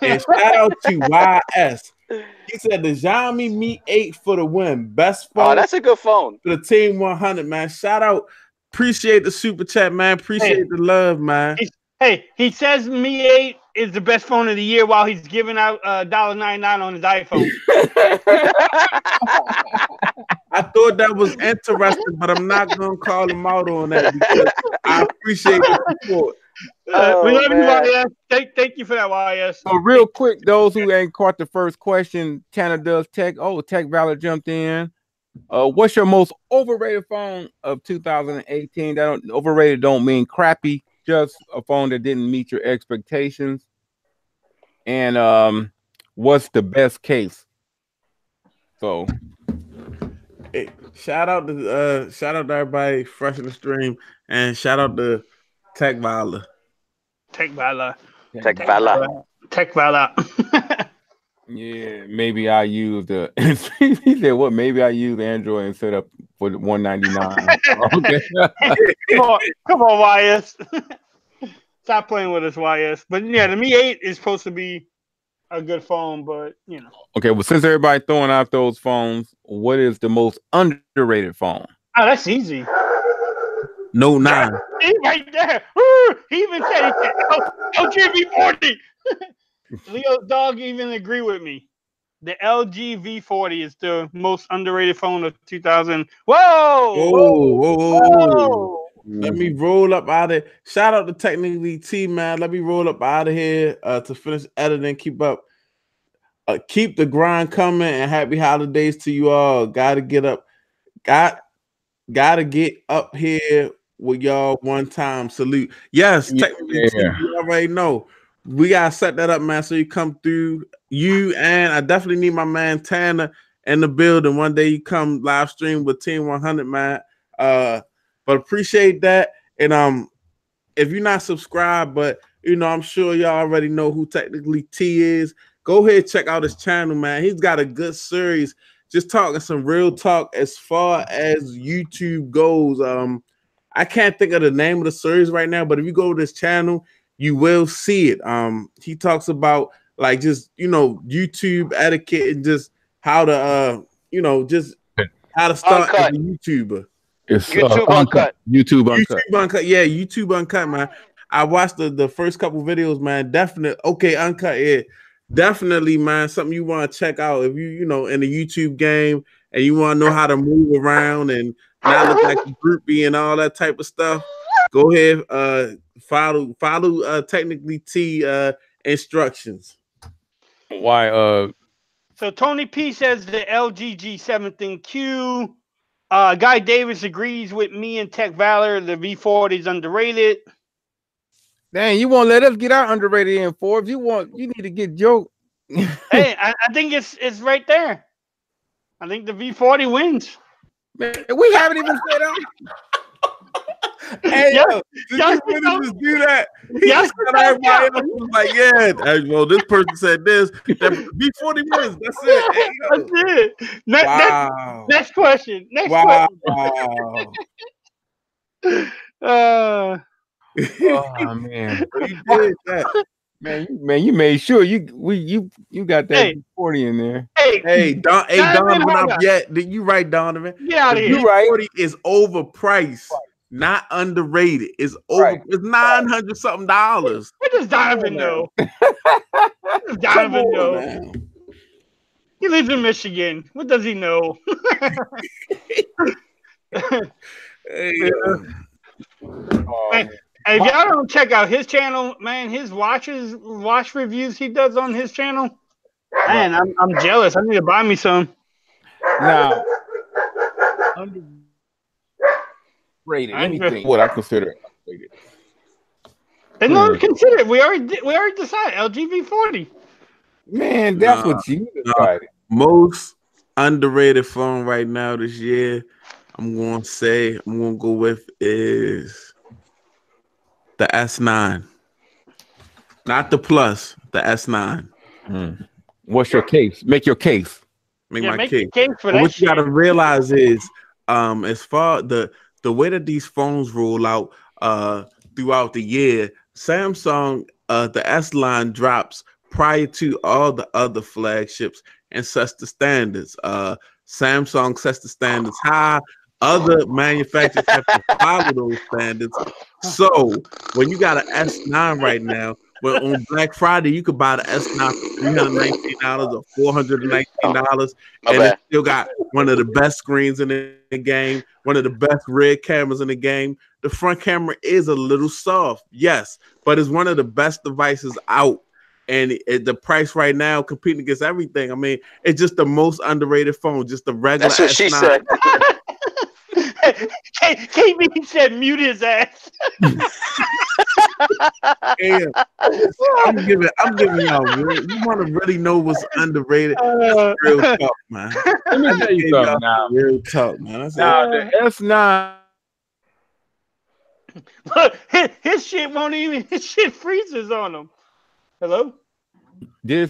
And shout out to YS. He said the Xiaomi Mi 8 for the win. Best phone. Oh, that's a good phone. For the Team 100, man. Shout out. Appreciate the super chat, man. Appreciate the love, man. He says Mi 8 is the best phone of the year while he's giving out $1.99 on his iPhone. I thought that was interesting, but I'm not going to call him out on that because I appreciate the support. We love you, YS. Thank you for that, YS. So real quick, those who ain't caught the first question, Tanner Does Tech. Oh, Tech Valor jumped in. What's your most overrated phone of 2018? That overrated don't mean crappy, just a phone that didn't meet your expectations. And what's the best case? So hey, shout out to everybody fresh in the stream, and shout out to Tech Valor. Tech Valor. Tech Valor. Tech Valor. Yeah, maybe I use the. He said, "What? Maybe I use Android and set up for the $199." Okay. Come on, YS. Stop playing with us, YS. But yeah, the Mi 8 is supposed to be a good phone, but you know. Okay, well, since everybody throwing out those phones, what is the most underrated phone? Oh, that's easy. No 9. He right there. He even said LG V40. Leo Dog even agree with me. The LG V40 is the most underrated phone of 2000. Whoa! Let me roll up out of. Shout out to Technically T, man. Let me roll up out of here to finish editing. Keep the grind coming, and happy holidays to you all. Gotta get up. Gotta get up here with y'all one time. Salute. Yes, Technically T, you already know. we gotta set that up, man. So you come through. You and I definitely need my man Tanner in the building. One day you come live stream with Team 100, man. But appreciate that. And if you're not subscribed, but you know, I'm sure y'all already know who Technically T is. Go ahead, check out his channel, man. He's got a good series, just talking some real talk as far as YouTube goes. I can't think of the name of the series right now, but if you go to this channel, you will see it. He talks about like just, you know, YouTube etiquette and just how to you know, just how to start as a YouTuber. It's YouTube Uncut. YouTube Uncut. YouTube Uncut. Yeah, YouTube Uncut, man. I watched the first couple videos, man. Definitely. Okay, Uncut. Yeah, definitely, man. Something you want to check out if you know in the YouTube game and you want to know how to move around and not look like a groupie and all that type of stuff. Go ahead. Follow. Technically T instructions. Why? So Tony P says the LG G7 thing Q. Guy Davis agrees with me and Tech Valor. The V40 is underrated. Dang, you won't let us get our underrated in, Forbes. You need to get Joe. Hey, I think it's right there. I think the V40 wins. Man, we haven't even said that. Hey, yo, did you really just do that? He just got everybody else was like, yeah, well, this person said this. That V40 wins. That's it. Hey, that's it. Wow. Next question. Next question. Oh man, you did that. Man, you made sure you got that V40 in there. Hey, Donovan, up yet? Did you write Donovan? Yeah, the V40 is overpriced. Not underrated. It's over. Right. It's $900 something. What does Donovan know? What does Donovan know? Man. He lives in Michigan. What does he know? Hey, man, if y'all don't check out his channel, man, his watch reviews he does on his channel. Man, I'm jealous. I need to buy me some. Now, rated anything what I consider rated. And not consider it. We already decided LG V40. Man, that's what you decided. Most underrated phone right now this year, I'm gonna go with is the S9. Not the Plus, the S9. What's your case? Make your case. Make my case. For that what you gotta realize is as far the way that these phones roll out throughout the year, Samsung, the S line drops prior to all the other flagships and sets the standards. Samsung sets the standards high. Other manufacturers have to follow those standards. So when you got an S9 right now, well, on Black Friday, you could buy the S9 for $319 or $419, and it still got one of the best screens in the game, one of the best rear cameras in the game. The front camera is a little soft, yes, but it's one of the best devices out. And the price right now, competing against everything. I mean, it's just the most underrated phone, just the regular S9. That's what she said. KB said mute his ass. Yeah. I'm giving y'all you want to really know what's underrated. That's real talk, man. Let me tell you something now. Real talk, man. The S9. Look, his shit won't even. His shit freezes on him. Hello. The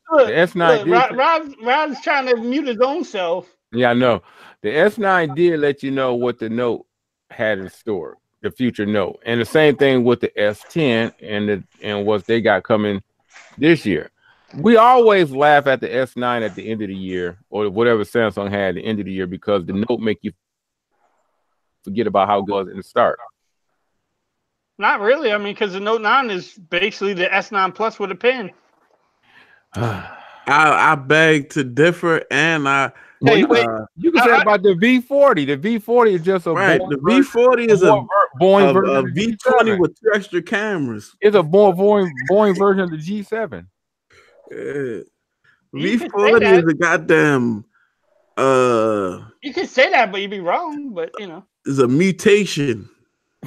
S9. Rob's trying to mute his own self. Yeah, I know. The S9 did let you know what the Note had in store, the future Note, and the same thing with the S10 and what they got coming this year. We always laugh at the S9 at the end of the year, or whatever Samsung had at the end of the year, because the Note make you forget about how good it was in the start. Not really. I mean, because the Note 9 is basically the S9 Plus with a pen. I beg to differ, and you can say about the V40. The V40 is just a the V40 is a Boeing version of V20 with 2 extra cameras. It's a Boeing version of the G7. V40 is a goddamn. You can say that, but you'd be wrong. But you know, it's a mutation.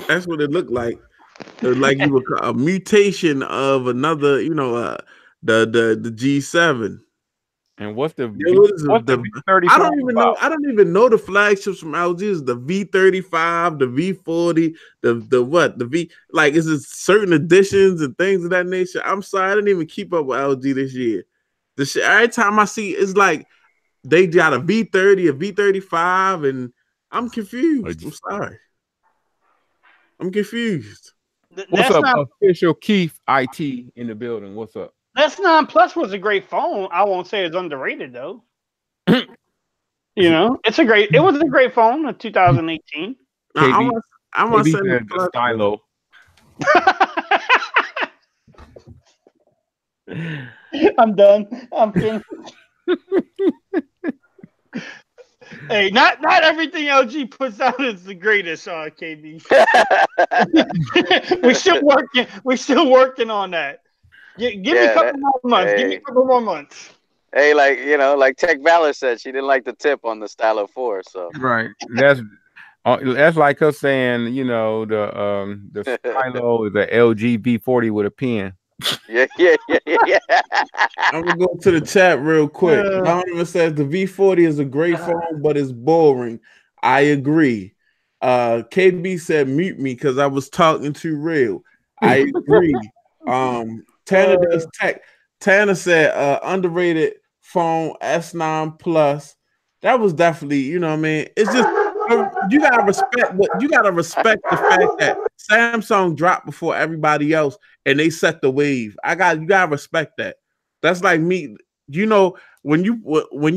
That's what it looked like. It was like you were a mutation of another, you know, the G7. And what's the I don't even know. I don't even know the flagships from LG. Is the V35, the V40, the what? The V, like, is it certain editions and things of that nature? I'm sorry, I didn't even keep up with LG this year. The shit, every time I see, it's like they got a V30, a V35, and I'm confused. I'm sorry, I'm confused. What's up, official Keith IT in the building? What's up? S9 Plus was a great phone. I won't say it's underrated though. You know, it was a great phone in 2018. I want to say the stylo. I'm done. I'm finished. Hey, not everything LG puts out is the greatest, KB. We're still working on that. Give me a couple more months. Give me a couple more months. Hey, like, you know, like Tech Valor said, she didn't like the tip on the Stylo 4. So right, that's like us saying, you know, the stylo is a LG V40 with a pen. Yeah. I'm gonna go to the chat real quick. Anonymous says the V40 is a great phone, but it's boring. I agree. KB said mute me because I was talking too real. I agree. Tanner does tech. Tanner said underrated phone S9 Plus. That was definitely, you know what I mean? It's just you gotta respect the fact that Samsung dropped before everybody else and they set the wave. You gotta respect that. That's like me. You know, when you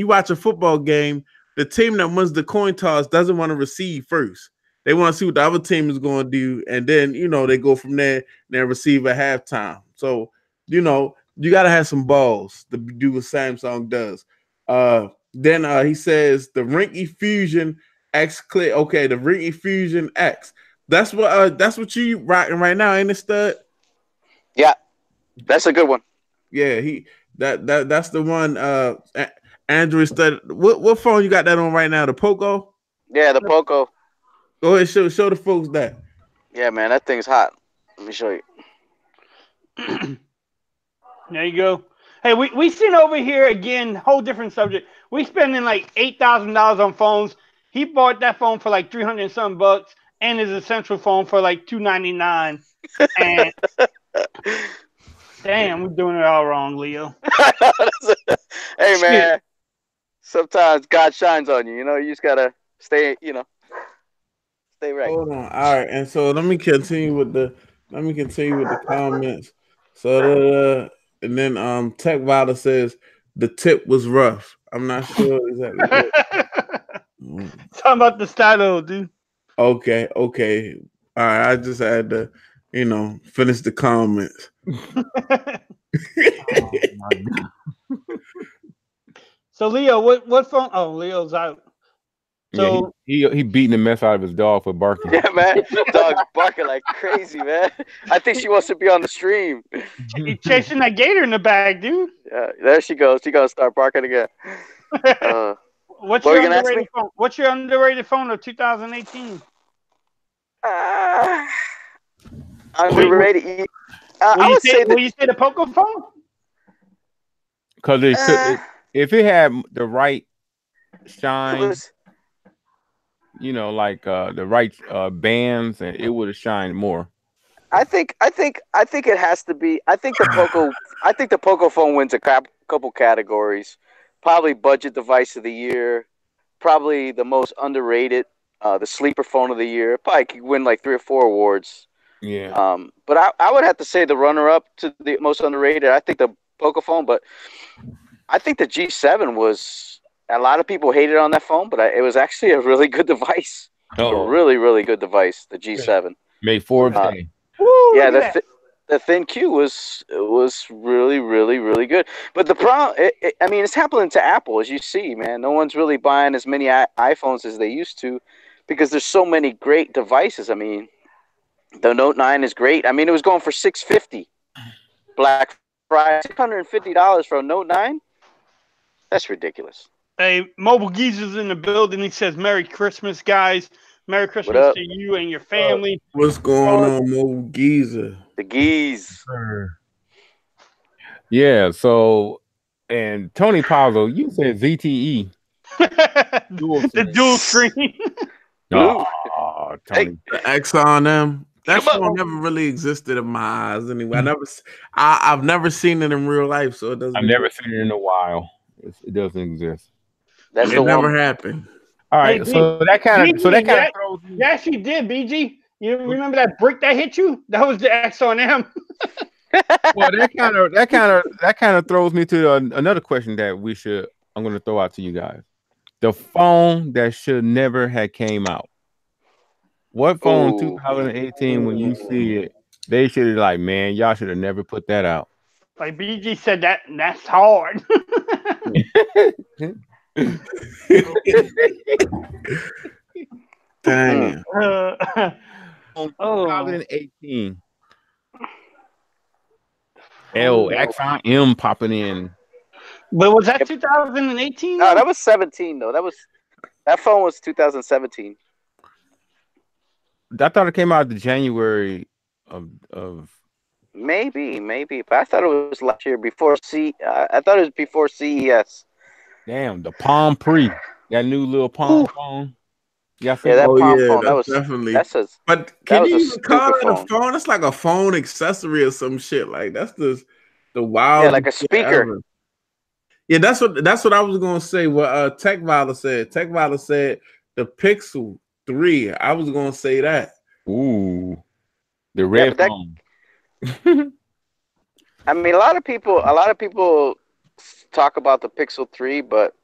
watch a football game, the team that wins the coin toss doesn't want to receive first. They want to see what the other team is going to do, and then, you know, they go from there and then receive at halftime. So, you know, you got to have some balls to do what Samsung does. Then he says the Rinky Fusion X Click. Okay, the Rinky Fusion X. That's what you rocking right now, ain't it, Stud? Yeah, that's a good one. Yeah, that's the one. Androidstud. What phone you got that on right now? The Poco? Yeah, the Poco. Go ahead, show the folks that. Yeah, man, that thing's hot. Let me show you. There you go. Hey, we sitting over here again, whole different subject. We spending like $8,000 on phones. He bought that phone for like $300 and some bucks, and his essential phone for like $299. And damn, we're doing it all wrong, Leo. Hey, man, sometimes God shines on you. You know, you just gotta stay. You know, stay right. Hold on. All right, and so let me continue with the comments. So and then Tech Valor says the tip was rough. I'm not sure exactly what. Talking about the stylo, dude. Okay. All right, I just had to, you know, finish the comments. Oh, my God. So Leo, what phone? Oh, Leo's out. So yeah, he beating the mess out of his dog for barking. Yeah, man, dog's barking like crazy, man. I think she wants to be on the stream. Chasing that gator in the bag, dude. Yeah, there she goes. She gonna start barking again. What's your underrated phone? What's your underrated phone of 2018? Underrated. Will you say the Poco phone? Because if it had the right shine, you know, like the right bands, and it would have shined more. I think it has to be. I think the Poco phone wins a couple categories. Probably budget device of the year. Probably the most underrated. The sleeper phone of the year. Probably could win like 3 or 4 awards. Yeah. But I would have to say the runner-up to the most underrated. I think the Poco phone, but I think the G7 was. A lot of people hated on that phone, but it was actually a really good device. A really, really good device. The G7 made Forbes day. Yeah, the thin Q was really, really, really good. But the problem, I mean, it's happening to Apple, as you see, man. No one's really buying as many iPhones as they used to because there's so many great devices. I mean, the Note 9 is great. I mean, it was going for $650 Black Friday, $650 for a Note 9. That's ridiculous. Hey, Mobile Geezer's in the building. He says, "Merry Christmas, guys. Merry Christmas to you and your family. What's going on, Mo Geezer? The Geese. Yeah, so, and Tony Pazzo, you said ZTE. The dual screen. Oh, Tony. The XRM. That phone never really existed in my eyes anyway. I've never seen it in real life, so it doesn't. I've never seen it in a while. It doesn't exist. That's it never happened. All right, Hey, so that kind of throws me. You actually did, BG. You remember that brick that hit you? That was the XRM. Well, that kind of throws me to another question that I'm going to throw out to you guys. The phone that should never have came out. What phone 2018 when you see it, they should have like, man, y'all should have never put that out. Like BG said, that's hard. Damn. 2018. XIM popping in. But was that 2018? No, that was 17 though. That phone was 2017. I thought it came out in January of. Maybe, but I thought it was last year before I thought it was before CES. Damn, the Palm Pre, that new little Palm phone. Yeah, that Palm phone. That was definitely. But can you even call it a phone? It's like a phone accessory or some shit. Like that's the wild. Yeah, like a speaker. Ever. Yeah, that's what I was gonna say. What TechVola said. TechVola said the Pixel 3. I was gonna say that. Ooh, the red phone. I mean, a lot of people talk about the Pixel 3, but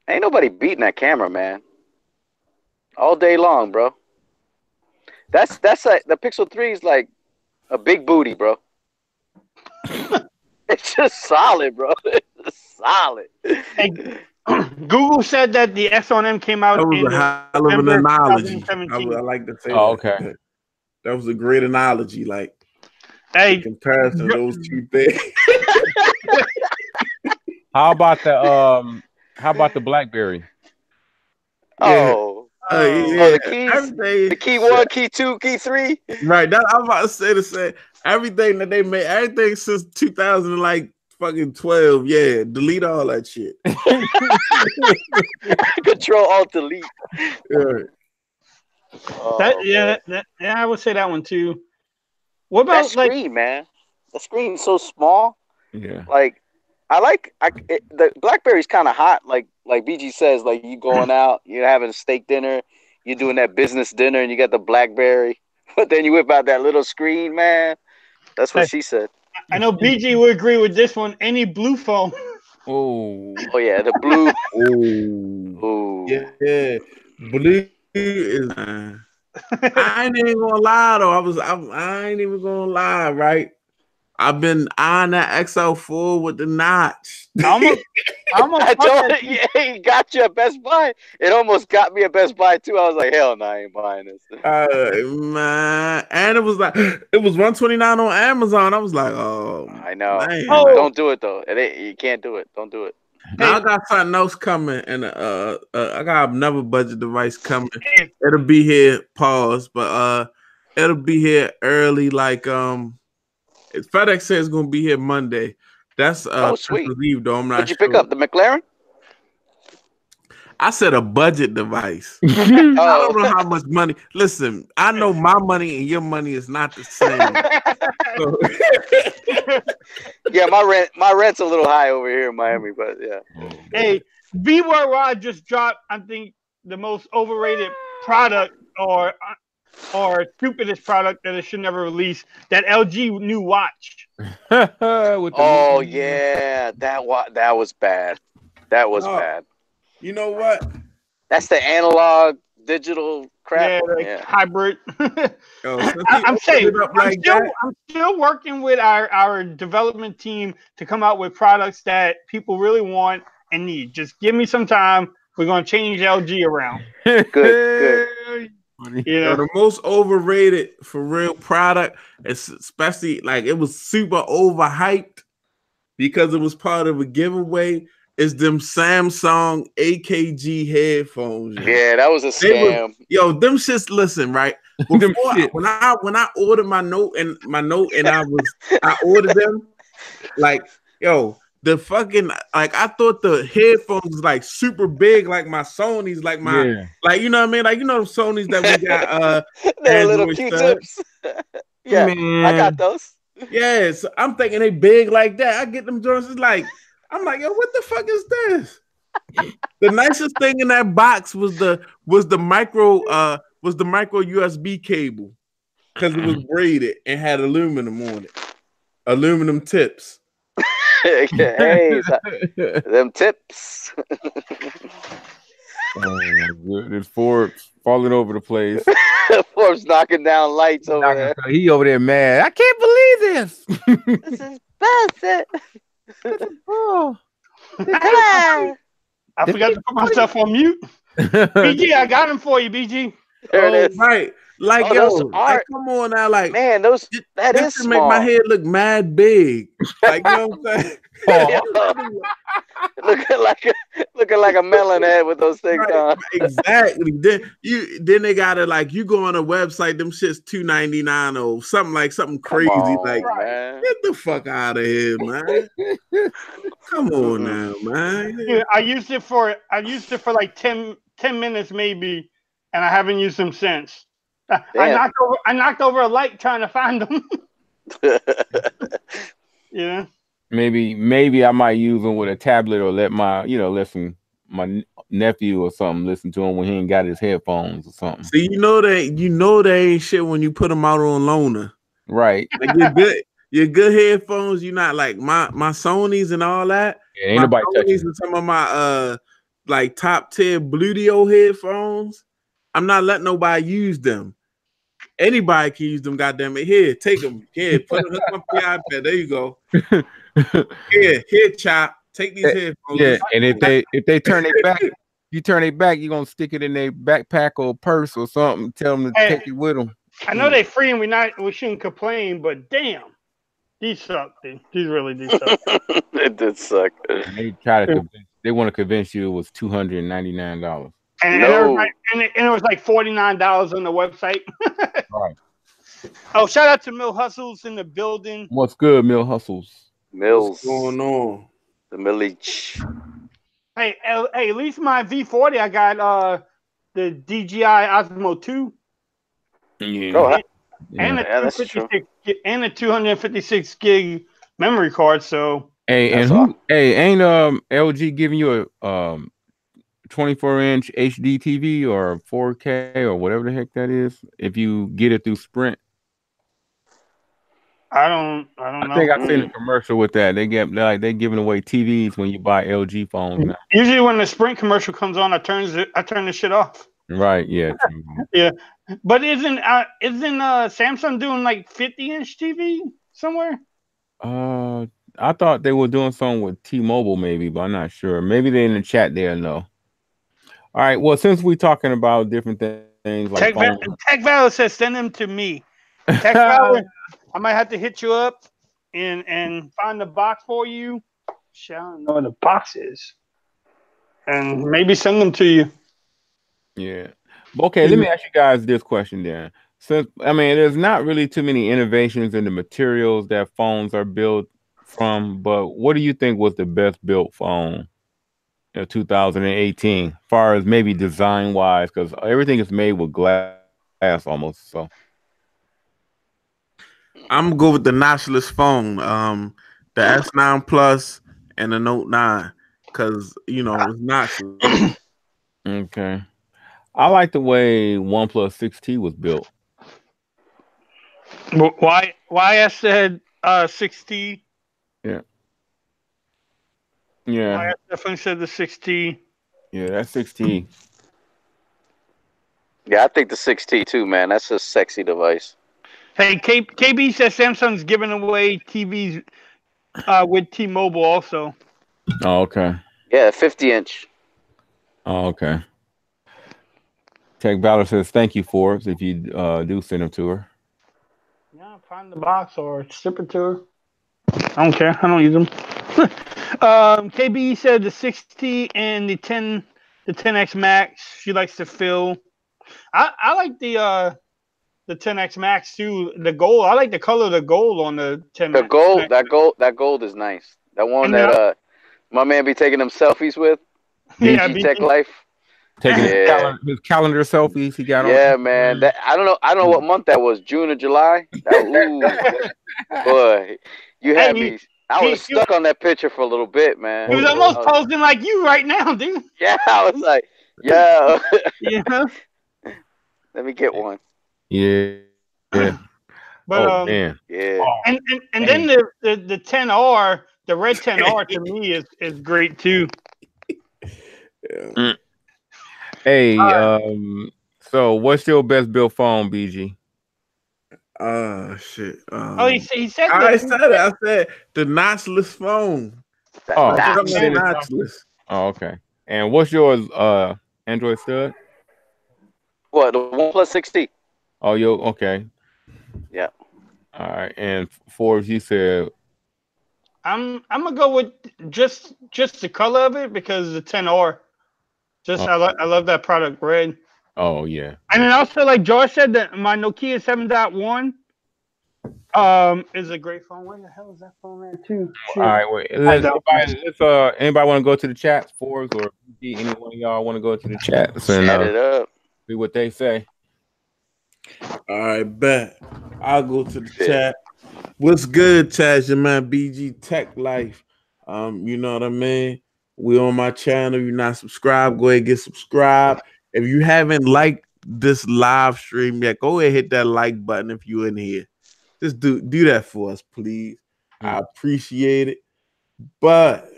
ain't nobody beating that camera, man. All day long, bro. That's like the Pixel 3 is like a big booty, bro. It's just solid, bro. It's just solid. Hey, Google said that the XRM came out in a hell of an analogy. I like to say that. Okay. That was a great analogy. Like, hey, in comparison to those two things. How about the BlackBerry? The keys, the key 1, key 2, key 3. Right. I'm about to say the same. Everything that they made, everything since 2012. Yeah, delete all that shit. Control Alt Delete. Yeah. I would say that one too. What about that screen, man? The screen's so small. Yeah. Like, the BlackBerry's kind of hot. Like BG says, like you going out, you're having a steak dinner, you're doing that business dinner, and you got the BlackBerry. But then you whip out that little screen, man. That's what she said. I know BG would agree with this one. Any blue phone. Oh yeah, the blue. Yeah, blue is. I ain't even gonna lie though. I ain't even gonna lie, right? I've been eyeing that XL4 with the notch. I told you, he got you at Best Buy. It almost got me at Best Buy too. I was like, hell no, I ain't buying this. Man, and it was $129 on Amazon. I was like, oh, I know. Man. Don't do it though. You can't do it. Don't do it. Now I got something else coming, and I got another budget device coming. It'll be here. Pause, but it'll be here early. Like FedEx says it's gonna be here Monday. That's sweet. Eve, though. I'm not. Did you pick up the McLaren? I said a budget device. I don't know how much money. Listen, I know my money and your money is not the same. Yeah, my rent's a little high over here in Miami, but yeah. Hey, BYY just dropped, I think, the most overrated product or stupidest product that it should never release. That LG new watch. Yeah, that was bad. That was bad. You know what? That's the analog digital crap. Yeah, hybrid. I'm still working with our development team to come out with products that people really want and need. Just give me some time. We're gonna change LG around. Good. The most overrated for real product, especially like it was super overhyped because it was part of a giveaway. is them Samsung AKG headphones. Yeah, that was a scam. Them shits. Listen, right? Before, when I ordered my note and I ordered them, like, the fucking, like, I thought the headphones was like super big, like my Sony's, like my like, you know what I mean? Like, you know the Sony's that we got they're little Q-tips. Yeah, man. I got those. Yeah, so I'm thinking they big like that. I get them joints. It's like, I'm like, yo, what the fuck is this? The nicest thing in that box was the micro USB cable, because it was braided and had aluminum on it, aluminum tips. Hey, them tips. Oh my goodness, Forbes falling over the place. Forbes knocking down lights over there. He over there mad. I can't believe this. This is bullshit. I forgot to put myself on mute. BG, I got him for you, BG. There it is. Right. Like, like, come on now, like, man, that is small. Make my head look mad big. Like, you know what I'm saying? looking like a melon head with those things on. Exactly. Then they gotta, like, you go on a website, them shit's $2.99 or something crazy. Like, get the fuck out of here, man. Come on now, man. Yeah, I used it for like 10 minutes maybe, and I haven't used them since. I knocked over a light trying to find them. Yeah. Maybe I might use them with a tablet, or let my nephew or something listen to him when he ain't got his headphones or something. See, you know they ain't shit when you put them out on loaner. Right. Like, your good headphones, you're not like my Sonys and all that. Yeah, ain't nobody touching. And some of my like top tier Bluetooth headphones, I'm not letting nobody use them. Anybody can use them, goddamn it. Here, take them. Here, put them up on your iPad. There you go. Here, Chop. Take these headphones. Yeah, and if they turn their back, you turn their back, you're gonna stick it in their backpack or purse or something. Tell them to take it with them. I know they free and we shouldn't complain, but damn, these suck. These really do suck. It did suck. They want to convince you it was $299. And it was like $49 on the website. Right. Oh, shout out to Mill Hustles in the building. What's good, Mill Hustles? Mills. What's going on? The Millich. Hey, at least my V40, I got the DJI Osmo 2. Yeah. And a 256 gig memory card. So ain't LG giving you a 24-inch HD TV or 4K or whatever the heck that is if you get it through Sprint? I don't know. I think I've seen a commercial with that. They giving away TVs when you buy LG phones now. Usually when the Sprint commercial comes on, I turn the shit off. Right, yeah. Yeah. But isn't Samsung doing like 50-inch TV somewhere? I thought they were doing something with T-Mobile maybe, but I'm not sure. Maybe they're in the chat there, no. All right, well, since we're talking about different things like Tech Valor says send them to me. Tech Valor, I might have to hit you up and find the box for you. I don't know what the box is. And maybe send them to you. Yeah. Okay, let me ask you guys this question then. Since there's not really too many innovations in the materials that phones are built from, but what do you think was the best built phone in 2018, as far as maybe design wise, because everything is made with glass almost. So I'm gonna go with the notchless phone, the S9 Plus and the Note 9, because it's notchless. Okay, I like the way OnePlus 6T was built. Why I said 6T? Yeah. Yeah. I definitely said the 6T. Yeah, that's 6T. Yeah, I think the 6T too, man. That's a sexy device. Hey, KB says Samsung's giving away TVs with T-Mobile also. Oh, okay. Yeah, 50-inch. Oh, okay. Tech Valor says thank you, Forbes, if you do send them to her. Yeah, find the box or ship it to her. I don't care. I don't use them. KB said the 60 and the 10X Max. She likes to fill. I like the 10X Max too. The gold. I like the color of the gold on the 10. The gold, that gold is nice. That one And that my man be taking them selfies with. Yeah, BG Tech Life. Taking his calendar selfies he got on. Yeah, man. That I don't know what month that was. June or July. Boy, you had me. I was stuck on that picture for a little bit, man. He was almost posing like you right now, dude. Yeah, I was like, yeah. Yeah. Let me get one. Yeah. Yeah. But man. Yeah. And then the 10R, the red 10R to me is great too. Yeah. Hey, so what's your best built phone, BG? Shit. He said I said it. I said the notchless phone. Notchless. Oh, okay. And what's yours, Androidstud? What, the OnePlus 6T? Oh, okay. Yeah. All right. And Forbes, you said I'm gonna go with just the color of it because the 10R. I love that product red. Oh yeah. And then also, like Josh said, that my Nokia 7.1 is a great phone. Where the hell is that phone at too? Shoot. All right, wait. Anybody want to go to the chat, Forbes, or any one of y'all want to go to the chat? Chat it up. See what they say. All right, bet. I'll go to the chat. What's good, Chaz? Your man BG Tech Life. You know what I mean? We on my channel. You're not subscribed, go ahead and get subscribed. If you haven't liked this live stream yet, go ahead and hit that like button if you're in here. Just do that for us, please. I appreciate it. But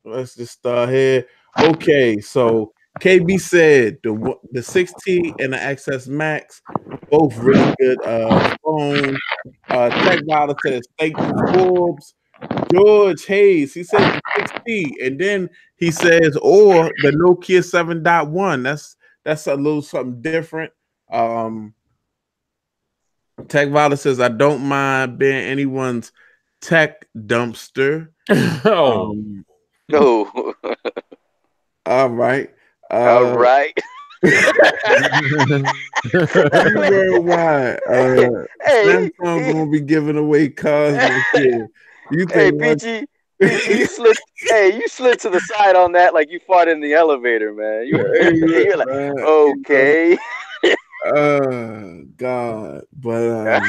let's just start here. Okay, so KB said the 6T and the XS Max, both really good phones. Tech Model says thank you, Forbes. George Hayes, he says the 6T, and then he says, or the Nokia 7.1. That's a little something different. Tech Violet says, I don't mind being anyone's tech dumpster. No. All right. All right. Worldwide. Samsung gonna be giving away cars next year. You think PG, you slid to the side on that like you fought in the elevator, man. You're like, okay. God, but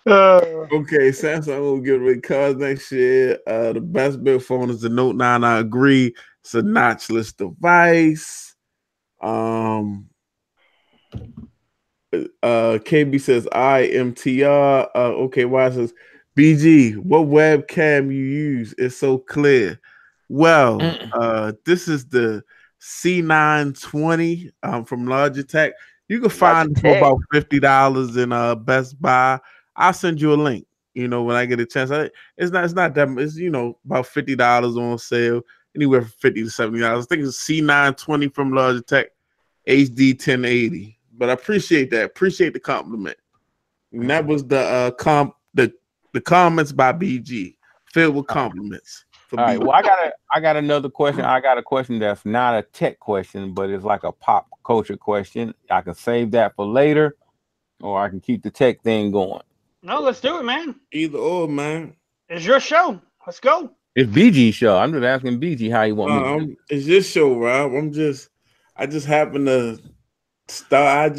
okay, Samsung will give away cars next year. The best built phone is the Note 9. I agree. It's a notchless device. KB says IMTR. Okay, Y says BG, what webcam you use is so clear. Well, this is the C920 from Logitech. You can find it for about $50 in Best Buy. I'll send you a link. You know, when I get a chance. It's not that. It's about $50 on sale, anywhere from $50 to $70. I think it's C920 from Logitech, HD 1080. But I appreciate that. Appreciate the compliment. And that was the comments by BG, filled with compliments. All right. Well, I got another question. I got a question that's not a tech question, but it's like a pop culture question. I can save that for later, or I can keep the tech thing going. No, let's do it, man. Either or, man. It's your show. Let's go. It's BG's show. I'm just asking BG how you want me to do. It's your show, Rob. I just happen to start.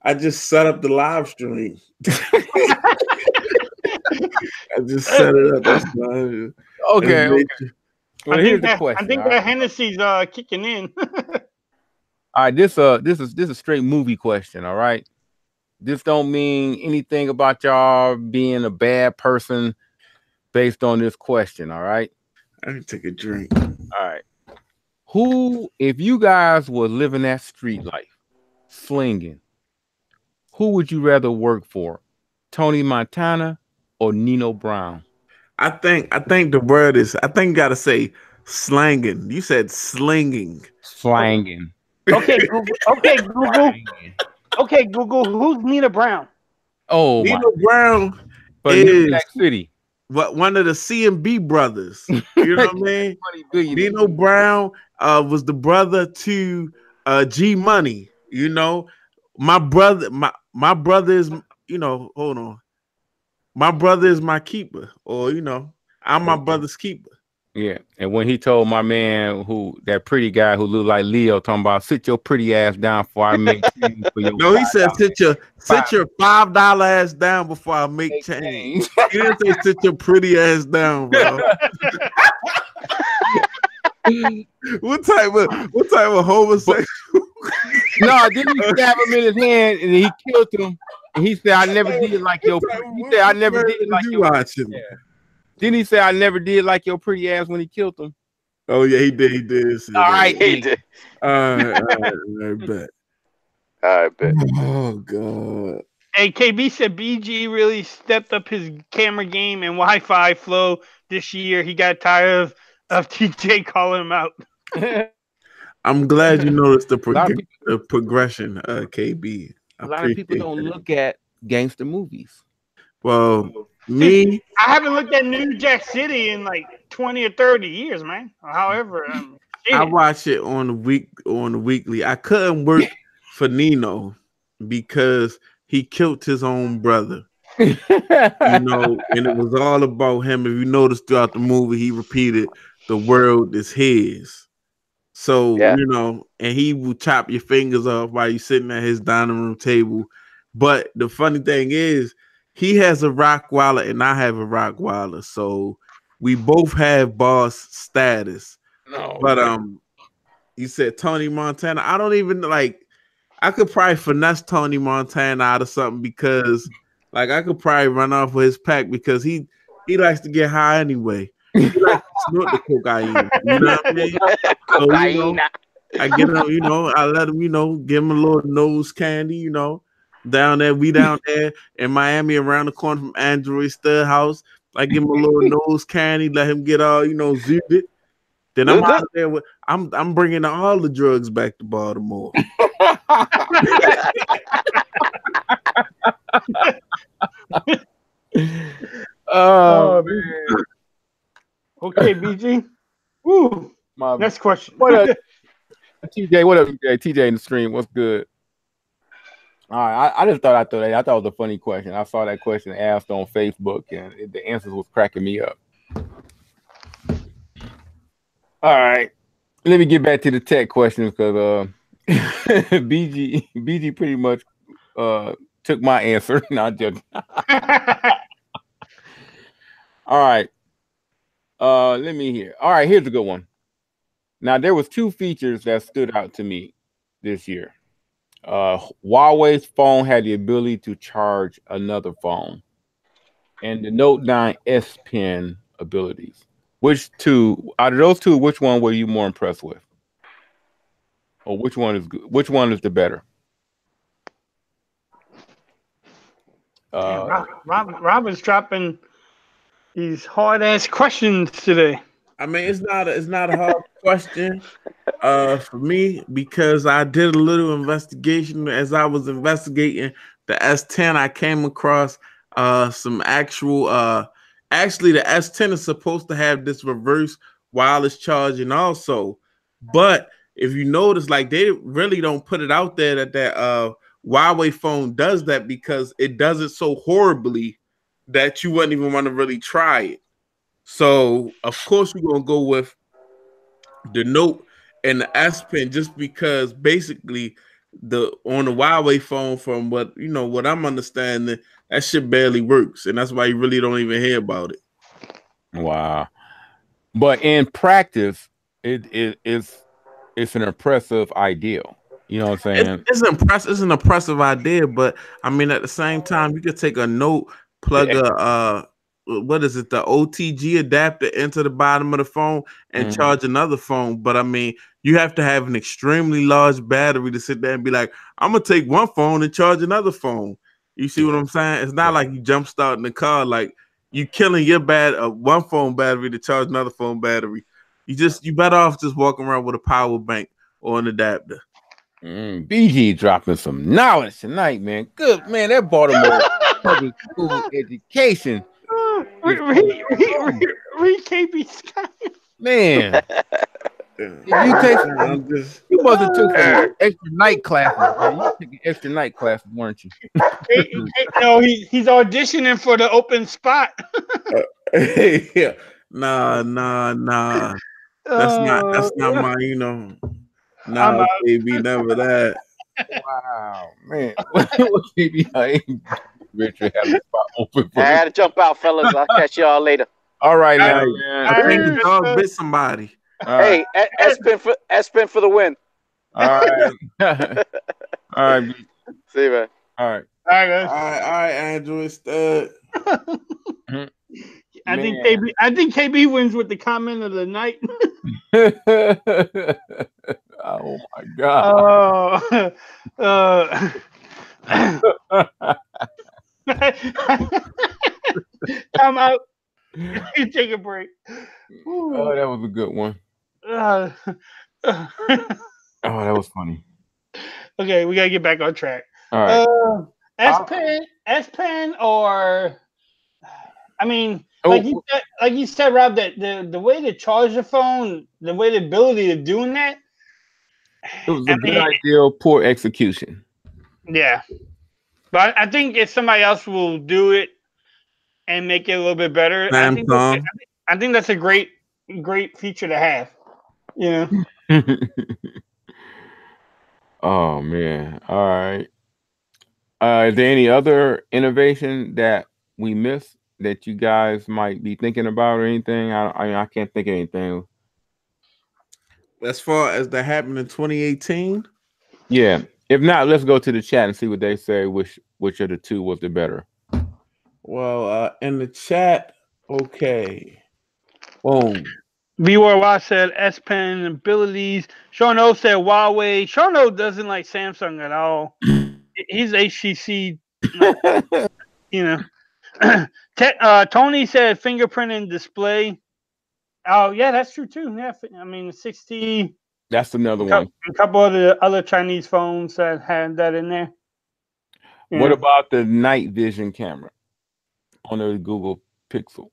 I just set up the live stream. I just set it up. That's fine. Okay. Well, here's the question. I think that Hennessy's kicking in. All right, this is a straight movie question. All right, this don't mean anything about y'all being a bad person based on this question. All right. I can take a drink. All right. Who, if you guys were living that street life, slinging, who would you rather work for, Tony Montana or Nino Brown? I think the word is, I think you got to say slanging. You said slinging. Slanging. Okay, Google. Okay, Google. Who's Nina Brown? Oh, Nina Brown New Jack City. What one of the C&B brothers. You know what I mean? Nino Brown was the brother to G Money. You know, my brother is, you know, hold on. My brother is my keeper, or you know, I'm my brother's keeper. Yeah, and when he told my man that pretty guy who looked like Leo, talking about sit your pretty ass down before I make change for your. No, he said sit your $5 ass down before I make change. He didn't say sit your pretty ass down, bro. What type of homosexual? No, didn't he stab him in his hand and he killed him? And he said, "I never did like your." He said, "I never did like your." Watching. Didn't he say, "I never did like your pretty ass" when he killed him? Oh yeah, he did. He did. All right, he did. I bet. I bet. Oh god. Hey, KB said BG really stepped up his camera game and Wi-Fi flow this year. He got tired of TJ calling him out. I'm glad you noticed the progression, KB. A lot of people don't look at gangster movies. Well, me, I haven't looked at New Jack City in like 20 or 30 years, man. However, I watch it on the weekly. I couldn't work for Nino because he killed his own brother. You know, and it was all about him. If you notice throughout the movie, he repeated, "The world is his." So, you know, and he will chop your fingers off while you're sitting at his dining room table. But the funny thing is, he has a Rottweiler and I have a Rottweiler. So we both have boss status. No, but you said Tony Montana. I don't even I could probably finesse Tony Montana out of something because like I could probably run off with his pack because he likes to get high anyway. He likes to snort the cocaine. You know what I mean? So, you know, I get him, you know, I let him, you know, give him a little nose candy, you know. Down there in Miami around the corner from Androidstud house. I give him a little nose candy, let him get all, you know, zooted. Then I'm out there with I'm bringing all the drugs back to Baltimore. Oh man. Okay, BG. Woo. Next question. What up, TJ? What up, TJ in the stream? What's good? All right, I just thought I'd throw that. I thought it was a funny question. I saw that question asked on Facebook, and the answers was cracking me up. All right, let me get back to the tech questions because BG pretty much took my answer. Not just. All right. Let me hear. All right, here's a good one. Now, there was two features that stood out to me this year. Huawei's phone had the ability to charge another phone, and the Note 9 S Pen abilities. Which two out of those two? Which one were you more impressed with, or which one is good? Which one is the better? Rob is dropping these hard ass questions today. I mean, it's not a hard question for me because I did a little investigation. As I was investigating the S10, I came across some actual actually the S10 is supposed to have this reverse wireless charging also. But if you notice, like they really don't put it out there that Huawei phone does that because it does it so horribly that you wouldn't even want to really try it. So of course you're gonna go with the Note and the S Pen just because basically on the Huawei phone, from what I'm understanding, that shit barely works, and that's why you really don't even hear about it. Wow. But in practice, it's an impressive ideal. You know what I'm saying? It's impressive. It's an impressive idea, but I mean at the same time, you could take a Note, plug what is it, the OTG adapter into the bottom of the phone and charge another phone. But I mean, you have to have an extremely large battery to sit there and be like, I'm gonna take one phone and charge another phone. You see what I'm saying? It's not like you jump start in the car, like you killing your one phone battery to charge another phone battery. You better off just walking around with a power bank or an adapter. BG dropping some knowledge tonight, man. Good man, that Baltimore. public school education. Read KB Scott. Man. You must have took some extra night classes, man. You taking extra night classes, weren't you? No, he's auditioning for the open spot. Yeah. Nah. That's not my, nah, baby, never that. Wow, man. Maybe I ain't Richard have a spot open for I gotta jump out, fellas. I'll catch y'all later. All right, now, man. I think the dog bit somebody. Hey, S-Pen for the win. All right. All right. See you, man. All right. All right, guys. All right, Androidstud. I think KB wins with the comment of the night. Oh my God. Time out. You take a break. Oh, that was a good one. Oh, that was funny. Okay, we gotta get back on track. All right. S-Pen, or I mean, like you said, Rob, that the way to charge the phone, the way the ability of doing that, it was a good idea, poor execution. Yeah, but I think if somebody else will do it and make it a little bit better, I think that's a great feature to have. Yeah. Oh man! All right. Is there any other innovation that we missed that you guys might be thinking about or anything? I can't think of anything. As far as that happened in 2018? Yeah. If not, let's go to the chat and see what they say. Which of the two was the better? Well, in the chat, okay. Boom. VY said S-Pen abilities. Sean O said Huawei. Sean O doesn't like Samsung at all. He's HTC. Tony said fingerprint and display. Oh yeah, that's true too. Yeah, I mean 60. That's another one. A couple of the other Chinese phones that had that in there. Yeah. What about the night vision camera on the Google Pixel?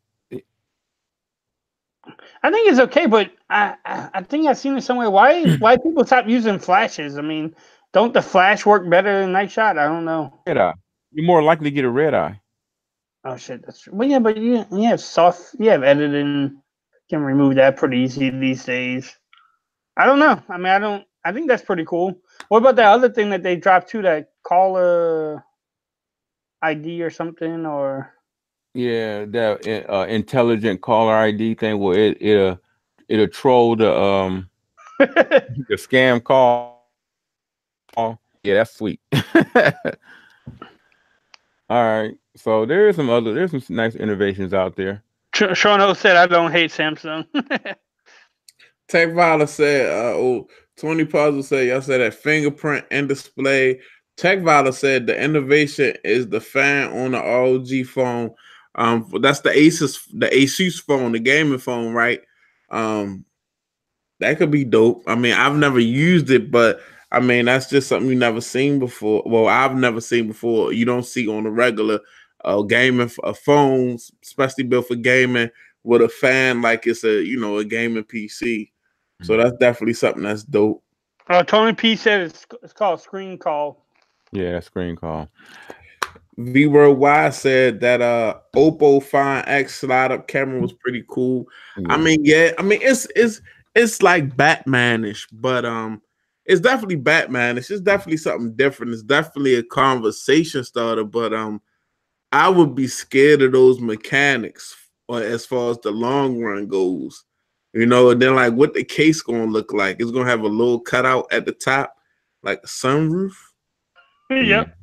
I think it's okay, but I think I've seen it somewhere. Why people stop using flashes? I mean, don't the flash work better than night shot? I don't know. Red eye. You're more likely to get a red eye. Oh shit, that's true. Well, yeah, but you have editing. Can remove that pretty easy these days. I don't know. I mean, I think that's pretty cool. What about that other thing that they dropped too? That caller ID or something, or yeah, that intelligent caller ID thing where it'll troll the the scam call. Yeah, that's sweet. All right, so there's some nice innovations out there. Sean O said, "I don't hate Samsung." Tech Viola said, 20 Puzzle said, y'all said that fingerprint and display. Tech Viola said the innovation is the fan on the ROG phone. That's the Asus phone, the gaming phone, right? That could be dope. I mean, I've never used it, but I mean, that's just something you've never seen before. Well, I've never seen before. You don't see on the regular gaming phones, especially built for gaming, with a fan like it's a gaming PC. So that's definitely something that's dope. Tony P said it's called Screen Call. Yeah, Screen Call. VWorldWide said that Oppo Find X slide up camera was pretty cool. Yeah. I mean, it's like Batman-ish, but it's definitely Batman. It's just definitely something different. It's definitely a conversation starter, but I would be scared of those mechanics as far as the long run goes. And then like what the case gonna look like? It's gonna have a little cutout at the top, like a sunroof. Yep.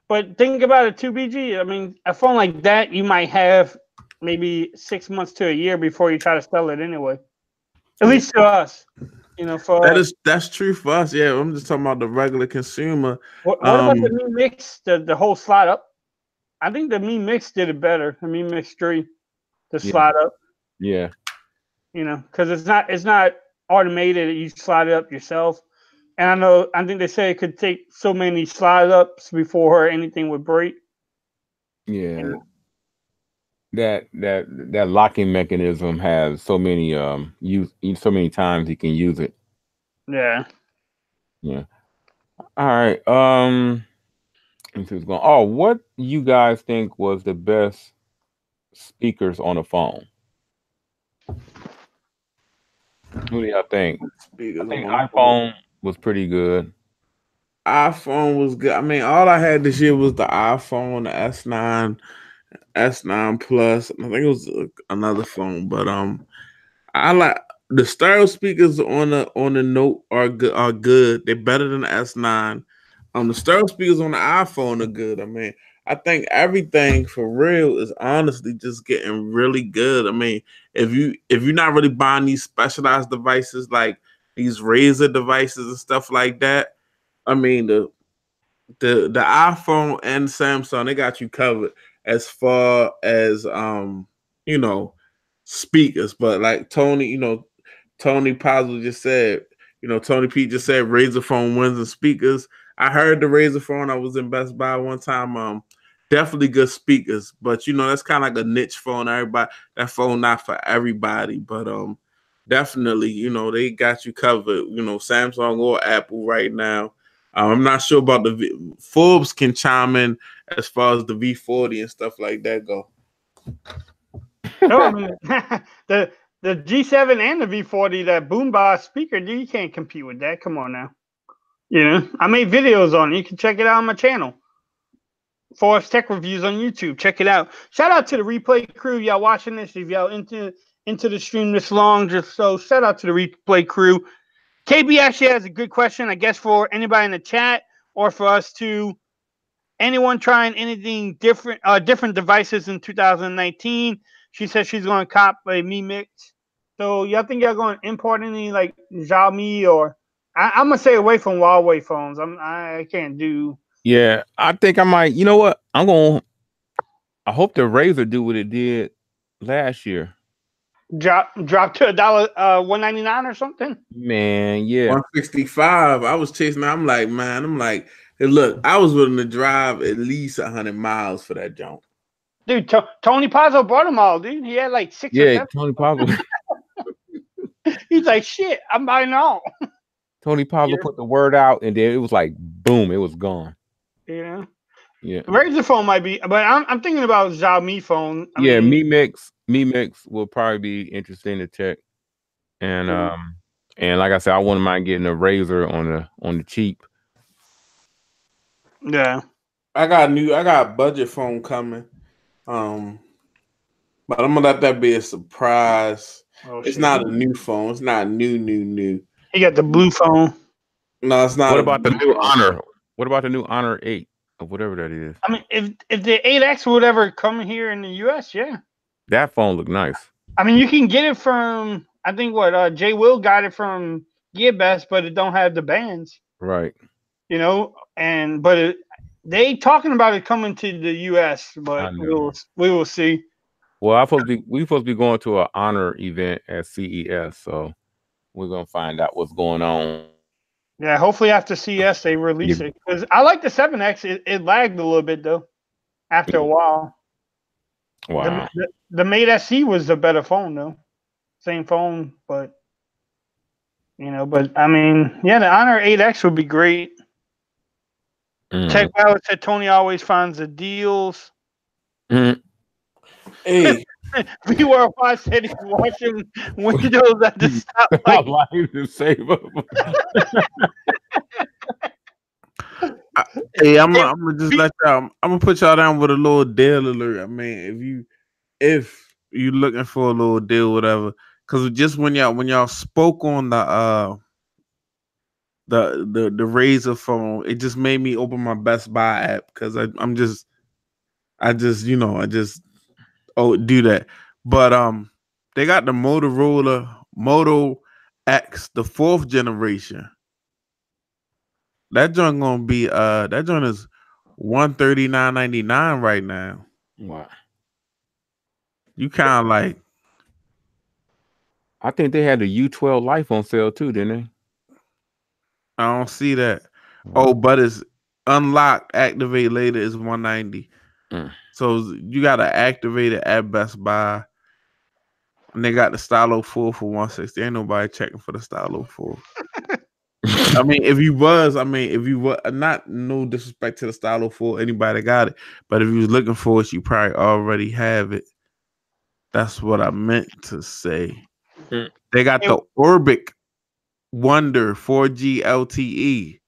But think about it too, BG. I mean, a phone like that you might have maybe 6 months to a year before you try to sell it anyway. At least to us. That's true for us. Yeah, I'm just talking about the regular consumer. What about the Mi Mix, the whole slide up? I think the Mi Mix did it better. The Mi Mix 3, the slide up. Yeah. Because it's not automated. You slide it up yourself. And I think they say it could take so many slide ups before anything would break. Yeah. You know? That locking mechanism has so many so many times you can use it. Yeah. Yeah. All right. Let's see what's going. Oh, what you guys think was the best speakers on the phone? Who do y'all think? Speakers I think on the phone. iPhone was pretty good. iPhone was good. I mean, all I had this year was the iPhone, the S9, S9 Plus. I think it was another phone, but I like the stereo speakers on the Note are good. Are good. They're better than the S9. The stereo speakers on the iPhone are good. I mean, I think everything for real is honestly just getting really good. I mean, if you're not really buying these specialized devices like these Razer devices and stuff like that, I mean the iPhone and Samsung, they got you covered as far as you know, speakers. But like Tony, Tony Positive just said, Tony P just said Razer phone wins and speakers. I heard the Razer phone. I was in Best Buy one time. Definitely good speakers, but that's kind of like a niche phone. Everybody, that phone not for everybody, but definitely, they got you covered. Samsung or Apple right now. I'm not sure about Forbes can chime in as far as the V40 and stuff like that go. No, I mean the G7 and the V40, that boombox speaker, dude, you can't compete with that. Come on now. I made videos on it. You can check it out on my channel. Forbes Tech Reviews on YouTube. Check it out. Shout out to the replay crew. Y'all watching this. If y'all into the stream this long, just so shout out to the replay crew. KB actually has a good question, I guess, for anybody in the chat or for us to anyone trying anything different, different devices in 2019. She says she's going to cop a Mi Mix. So y'all think y'all going to import any like Xiaomi or I'm gonna stay away from Huawei phones. I can't do. Yeah, I think I might. You know what? I hope the Razer do what it did last year. Drop to $1 $1.99 or something. Man, yeah. 165. I was chasing. I'm like, hey, look, I was willing to drive at least 100 miles for that jump. Dude, Tony Pazzo bought them all, dude. He had like 6 or 7. Tony Pazzo. He's like, shit, I'm buying all. Tony Pazzo put the word out, and then it was like, boom, it was gone. Yeah. Yeah. Razer phone might be, but I'm thinking about Xiaomi phone. I mean, Mi Mi Mix will probably be interesting to check. And and like I said, I wouldn't mind getting a Razer on the cheap. Yeah. I got budget phone coming. But I'm gonna let that be a surprise. It's not a new phone. It's not new. He got the blue phone. No, it's not. What about the new Honor? What about the new Honor 8 or whatever that is? I mean, if the 8X would ever come here in the US, yeah. That phone looked nice. I mean, you can get it from, I think Jay Will got it from GearBest, but it don't have the bands. Right. But they talking about it coming to the US, but we will see. Well, we supposed to be going to an Honor event at CES, so we're gonna find out what's going on. Yeah, hopefully after CES they release it, because I like the 7X. It lagged a little bit though after a while. Wow. The Mate SE was the better phone though. Same phone, but I mean, yeah, the Honor 8X would be great. Tech Bauer said Tony always finds the deals. Hey. VR5 said he's washing windows at the stoplight. Hey, I'm gonna just let y'all. I'm gonna put y'all down with a little deal alert. I mean, if you looking for a little deal, whatever, because just when y'all spoke on the Razer phone, it just made me open my Best Buy app because I just do that. But they got the Motorola Moto X, the 4th generation. That joint gonna be that joint is $139.99 right now. Wow. You kind of like. I think they had the U12 Life on sale too, didn't they? I don't see that. Wow. Oh, but it's unlocked, activate later is $190. So you gotta activate it at Best Buy. And they got the Stylo 4 for $160. Ain't nobody checking for the Stylo 4. I mean, if you was, not no disrespect to the Stylo 4, anybody got it. But if you was looking for it, you probably already have it. That's what I meant to say. They got the Orbic Wonder 4G LTE.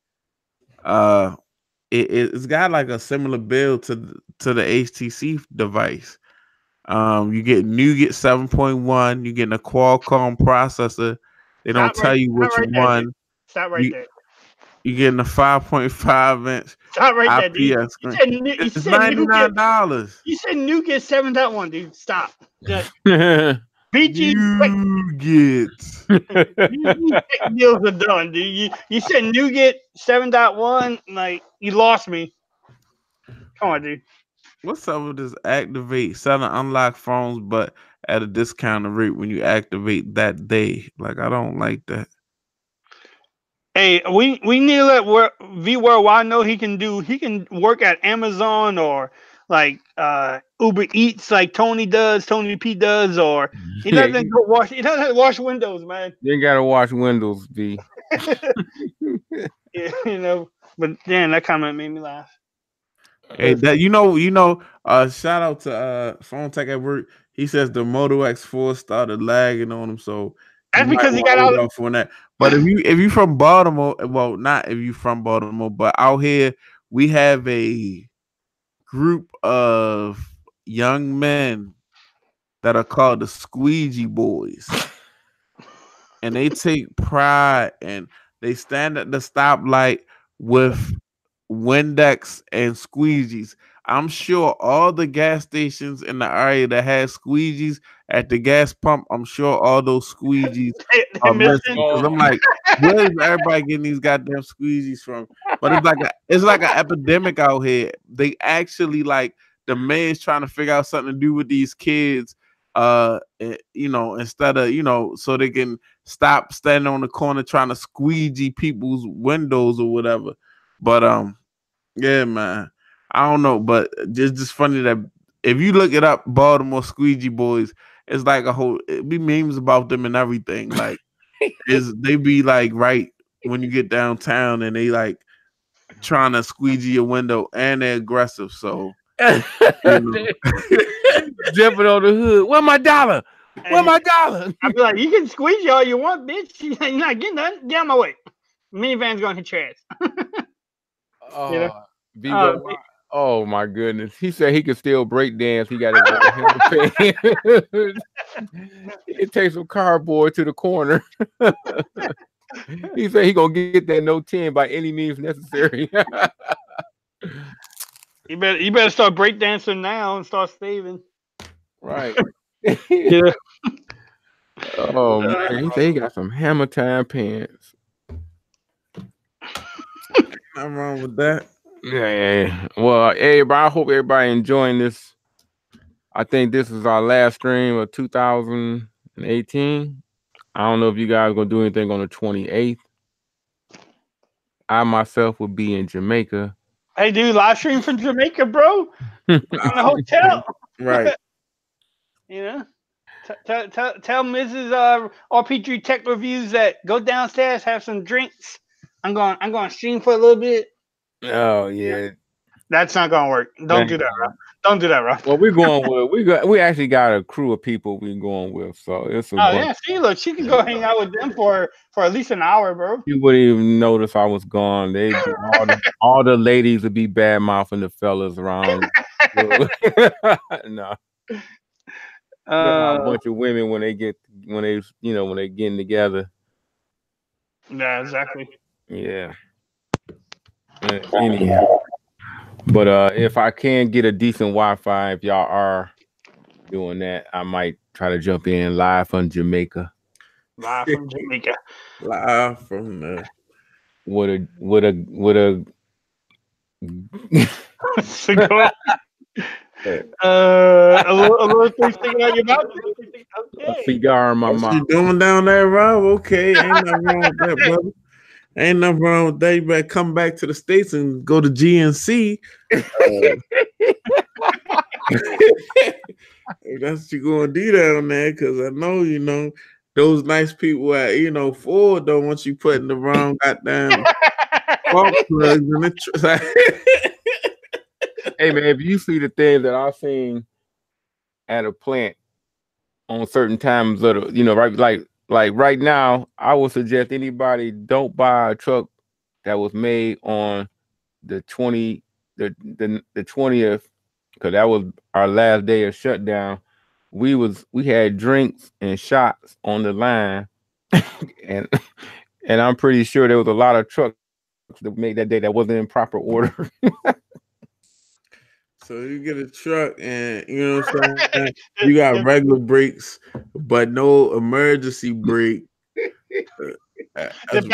It's got like a similar build to the HTC device. You get Nougat 7.1. You're getting a Qualcomm processor. They don't tell you which one. Stop right there. You're getting a 5.5 inch. Stop right there, dude. Screen. It's $99. You said Nougat 7.1, dude. Stop. Nougats. Deals are done, dude. You said Nougat 7.1, like you lost me. Come on, dude. What's up with this activate selling unlocked phones, but at a discounted rate when you activate that day? Like, I don't like that. Hey, we need to let V Worldwide know he can work at Amazon or like Uber Eats like Tony P does, or he doesn't go wash. He doesn't have to wash windows, man. You gotta wash windows, V. Yeah, you know. But damn, that comment made me laugh. Hey, that shout out to PhonetechatWork. He says the Moto X4 started lagging on him, so that's because he got out on that. But if you from Baltimore, well, not if you from Baltimore, but out here we have a group of young men that are called the Squeegee Boys, and they take pride and they stand at the stoplight with Windex and squeegees. I'm sure all the gas stations in the area that has squeegees at the gas pump, I'm sure all those squeegees are missing. Because I'm like, where is everybody getting these goddamn squeegees from? But it's like an epidemic out here. They actually like the mayor's trying to figure out something to do with these kids. Instead of so they can stop standing on the corner trying to squeegee people's windows or whatever. But yeah, man, I don't know, but just funny that if you look it up, Baltimore Squeegee Boys, it's like it be memes about them and everything. Like, they be like right when you get downtown and they like trying to squeegee your window and they're aggressive. So jumping on the hood. Where my dollar? Where my dollar? I be like, you can squeegee all you want, bitch. You're not getting nothing. Get out of my way. Minivan's gonna hit your ass. Oh my goodness! He said he could still break dance. He got it. It takes some cardboard to the corner. He said he gonna get that no 10 by any means necessary. You better start breakdancing now and start saving. Right. Yeah. Oh man, he said he got some hammer time pants. Nothing wrong with that. Yeah. Well, everybody, I hope everybody enjoying this. I think this is our last stream of 2018. I don't know if you guys are gonna do anything on the 28th. I myself will be in Jamaica. Hey, dude, live stream from Jamaica, bro. In the hotel. Right. You know, tell Mrs. RPIII Tech Reviews that go downstairs, have some drinks. I'm going to stream for a little bit. Oh yeah, that's not gonna work. Don't do that, Rob. Don't do that, Rob. Well, we're going with we actually got a crew of people we're going with, so it's a yeah. See, look, she can go hang out with them for at least an hour, bro. You wouldn't even notice I was gone. They all the ladies would be bad mouthing the fellas around. No. A bunch of women when they getting together. Yeah, exactly. Yeah. Anyhow, but if I can get a decent Wi-Fi, if y'all are doing that, I might try to jump in live from Jamaica. Live from Jamaica. Live from the with a cigar. A little thing sticking out your mouth. Okay. A cigar in my mouth. What you doing down there, Rob? Okay, ain't nothing wrong with that, brother. Ain't nothing wrong with that. You better come back to the States and go to GNC. That's what you're gonna do down there, because I know, you know, those nice people at, you know, Ford don't want you putting the wrong goddamn spark plugs in the Hey man, if you see the things that I've seen at a plant on certain times of the, you know, right, like right now, I would suggest anybody don't buy a truck that was made on the 20th, because that was our last day of shutdown. We had drinks and shots on the line, and I'm pretty sure there was a lot of trucks that were made that day that wasn't in proper order. So you get a truck and, you know what I'm saying, you got regular brakes, but no emergency brake. That's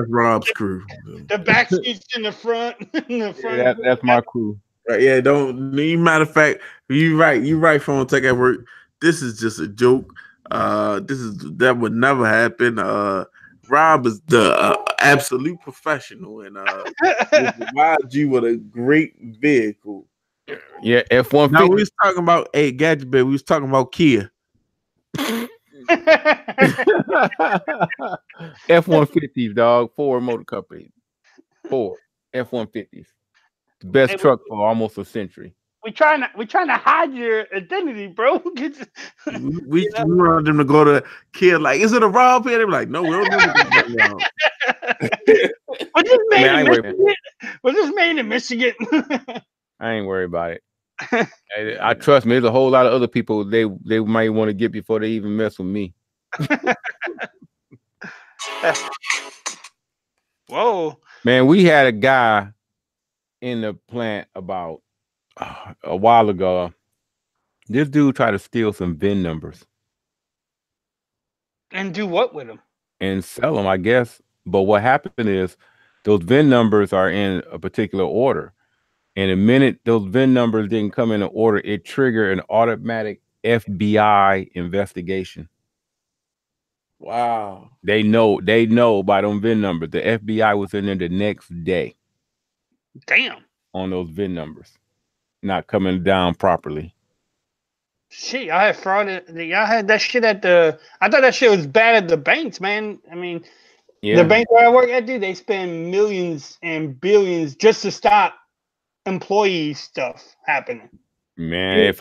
Rob's crew. The back seats in the front. In the front. Yeah, that's my crew. Right, yeah, don't. Matter of fact, you right, PhonetechatWork. This is just a joke. That would never happen. Rob is the absolute professional, and provides you with a great vehicle. Yeah, F-150. Now we was talking about Gadget Bay. We was talking about Kia. F-150s, dog. Ford Motor Company. Ford F-150s. The best truck for almost a century. We trying to hide your identity, bro. we wanted them to go to Kia. Like, is it a Rob here? They were like, no, we don't do it. Was this made in Michigan? I ain't worried about it. I trust me. There's a whole lot of other people they might want to get before they even mess with me. Whoa, man, we had a guy in the plant about a while ago. This dude tried to steal some VIN numbers and do what with them? And sell them, I guess. But what happened is those VIN numbers are in a particular order. And the minute those VIN numbers didn't come in order, it triggered an automatic FBI investigation. Wow. They know by them VIN numbers. The FBI was in there the next day. Damn. On those VIN numbers. Not coming down properly. Shit, I had fraud. Y'all had that shit at the. I thought that shit was bad at the banks, man. I mean, the bank where I work at, dude, they spend millions and billions just to stop employee stuff happening. Man,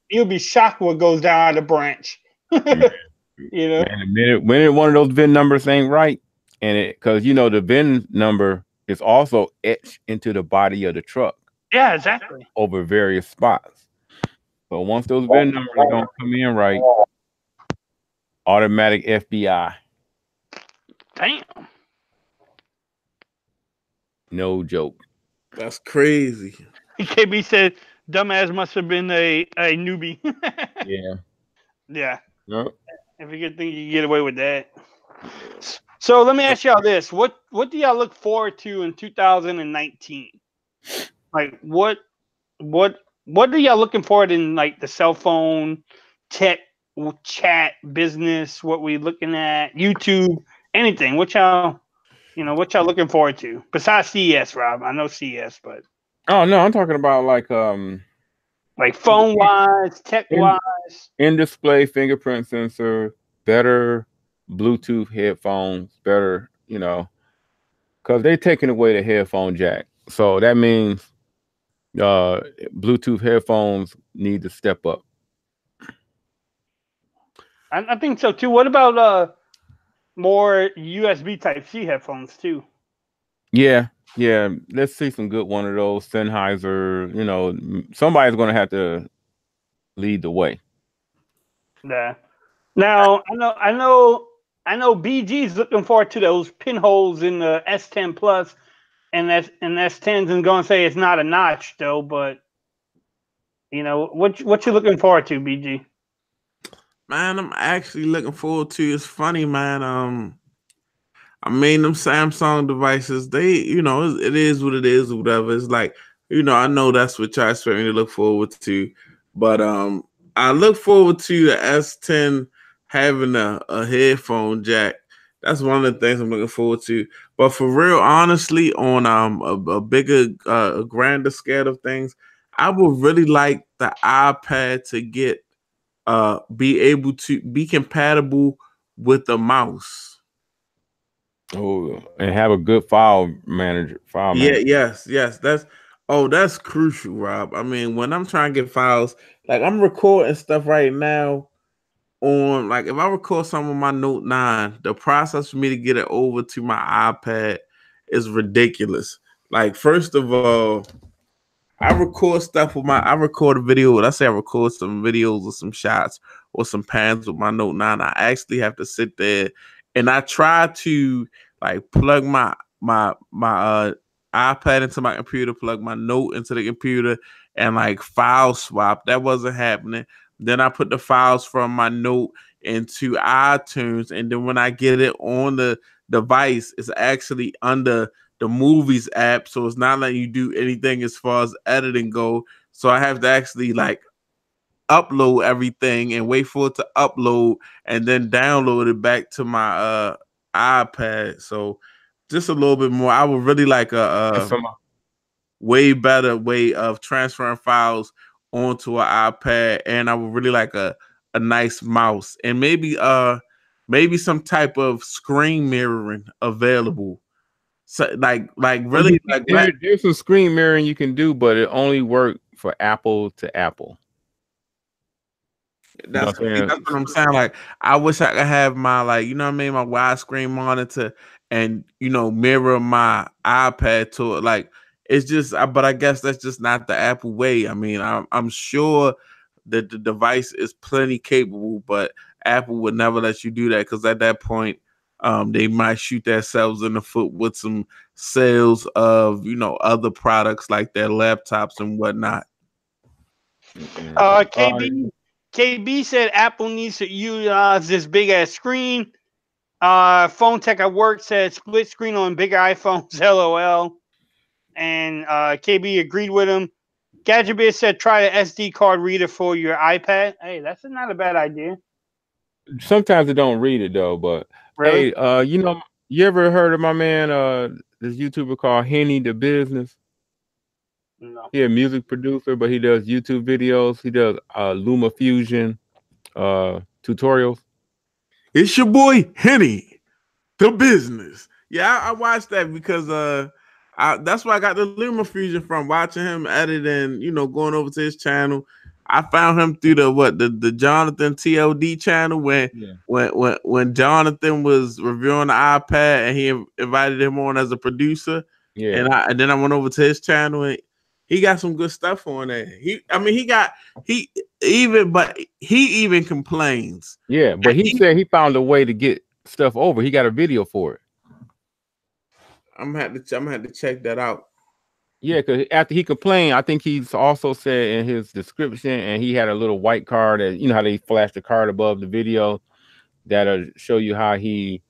you'll be shocked what goes down at the branch. You know, man, the minute one of those VIN numbers ain't right, and because you know the VIN number is also etched into the body of the truck. Yeah, exactly. Over various spots. So once those VIN numbers don't come in right, automatic FBI. Damn. No joke. That's crazy. KB said, "Dumbass must have been a newbie." Yeah. Yeah. Yep. If you could think you could get away with that. So let me ask y'all this: what do y'all look forward to in 2019? Like what are y'all looking forward in, like the cell phone, tech, chat, business? What we looking at? YouTube, anything? What y'all looking forward to besides CES, Rob? I know CES, but oh no, I'm talking about like phone wise, tech wise, in display fingerprint sensor, better Bluetooth headphones, better, you know, because they're taking away the headphone jack, so that means Bluetooth headphones need to step up. I think so too. What about more USB Type-C headphones too? Yeah, let's see some good one of those. Sennheiser, you know, somebody's going to have to lead the way. Yeah. Now I know BG's looking forward to those pinholes in the S10 Plus and S10s, and going to say it's not a notch though, but you know what you looking forward to, BG? Man, I'm actually looking forward to. It's funny, man. I mean, them Samsung devices, they, you know, it is what it is or whatever. It's like, you know, I know that's what y'all expect me to look forward to, but I look forward to the S10 having a headphone jack. That's one of the things I'm looking forward to. But for real, honestly, on a bigger, grander scale of things, I would really like the iPad to get be able to be compatible with the mouse. Oh, and have a good file manager. Yes. That's crucial, Rob. I mean, when I'm trying to get files, like I'm recording stuff right now on, like if I record some of my Note 9, the process for me to get it over to my iPad is ridiculous. Like, first of all, I record stuff with I record a video. Let's say I record some videos or some shots or some pans with my Note 9. I actually have to sit there and I try to like plug my iPad into my computer, plug my Note into the computer, and like file swap. That wasn't happening. Then I put the files from my Note into iTunes, and then when I get it on the device, it's actually under the movies app, so it's not letting you do anything as far as editing go. So I have to actually like upload everything and wait for it to upload and then download it back to my iPad. So just a little bit more. I would really like a way better way of transferring files onto an iPad, and I would really like a nice mouse and maybe some type of screen mirroring available. So like really like there's some screen mirroring you can do, but it only works for Apple to Apple. That's what I'm saying. Like, I wish I could have my, like, you know what I mean, my widescreen monitor and, you know, mirror my iPad to it. Like, it's just, but I guess that's just not the Apple way. I mean, I'm sure that the device is plenty capable, but Apple would never let you do that because at that point, they might shoot themselves in the foot with some sales of, you know, other products like their laptops and whatnot. KB said Apple needs to utilize this big ass screen. PhonetechatWork said split screen on bigger iPhones. LOL. And KB agreed with him. GadgetBit said try the SD card reader for your iPad. Hey, that's not a bad idea. Sometimes it don't read it though, but really? Hey, you know, you ever heard of my man, this YouTuber called Henny the Business? No. He's a music producer, but he does YouTube videos. He does LumaFusion tutorials. It's your boy Henny the Business. Yeah, I watched that because that's where I got the LumaFusion from. Watching him edit and, you know, going over to his channel. I found him through the Jonathan TLD channel when Jonathan was reviewing the iPad and he invited him on as a producer. Yeah, and then I went over to his channel and he got some good stuff on there. He even complains. Yeah, but he said he found a way to get stuff over. He got a video for it. I'm gonna have to check that out. Yeah, because after he complained, I think he's also said in his description, and he had a little white card, that, you know how they flash the card above the video, that'll show you how he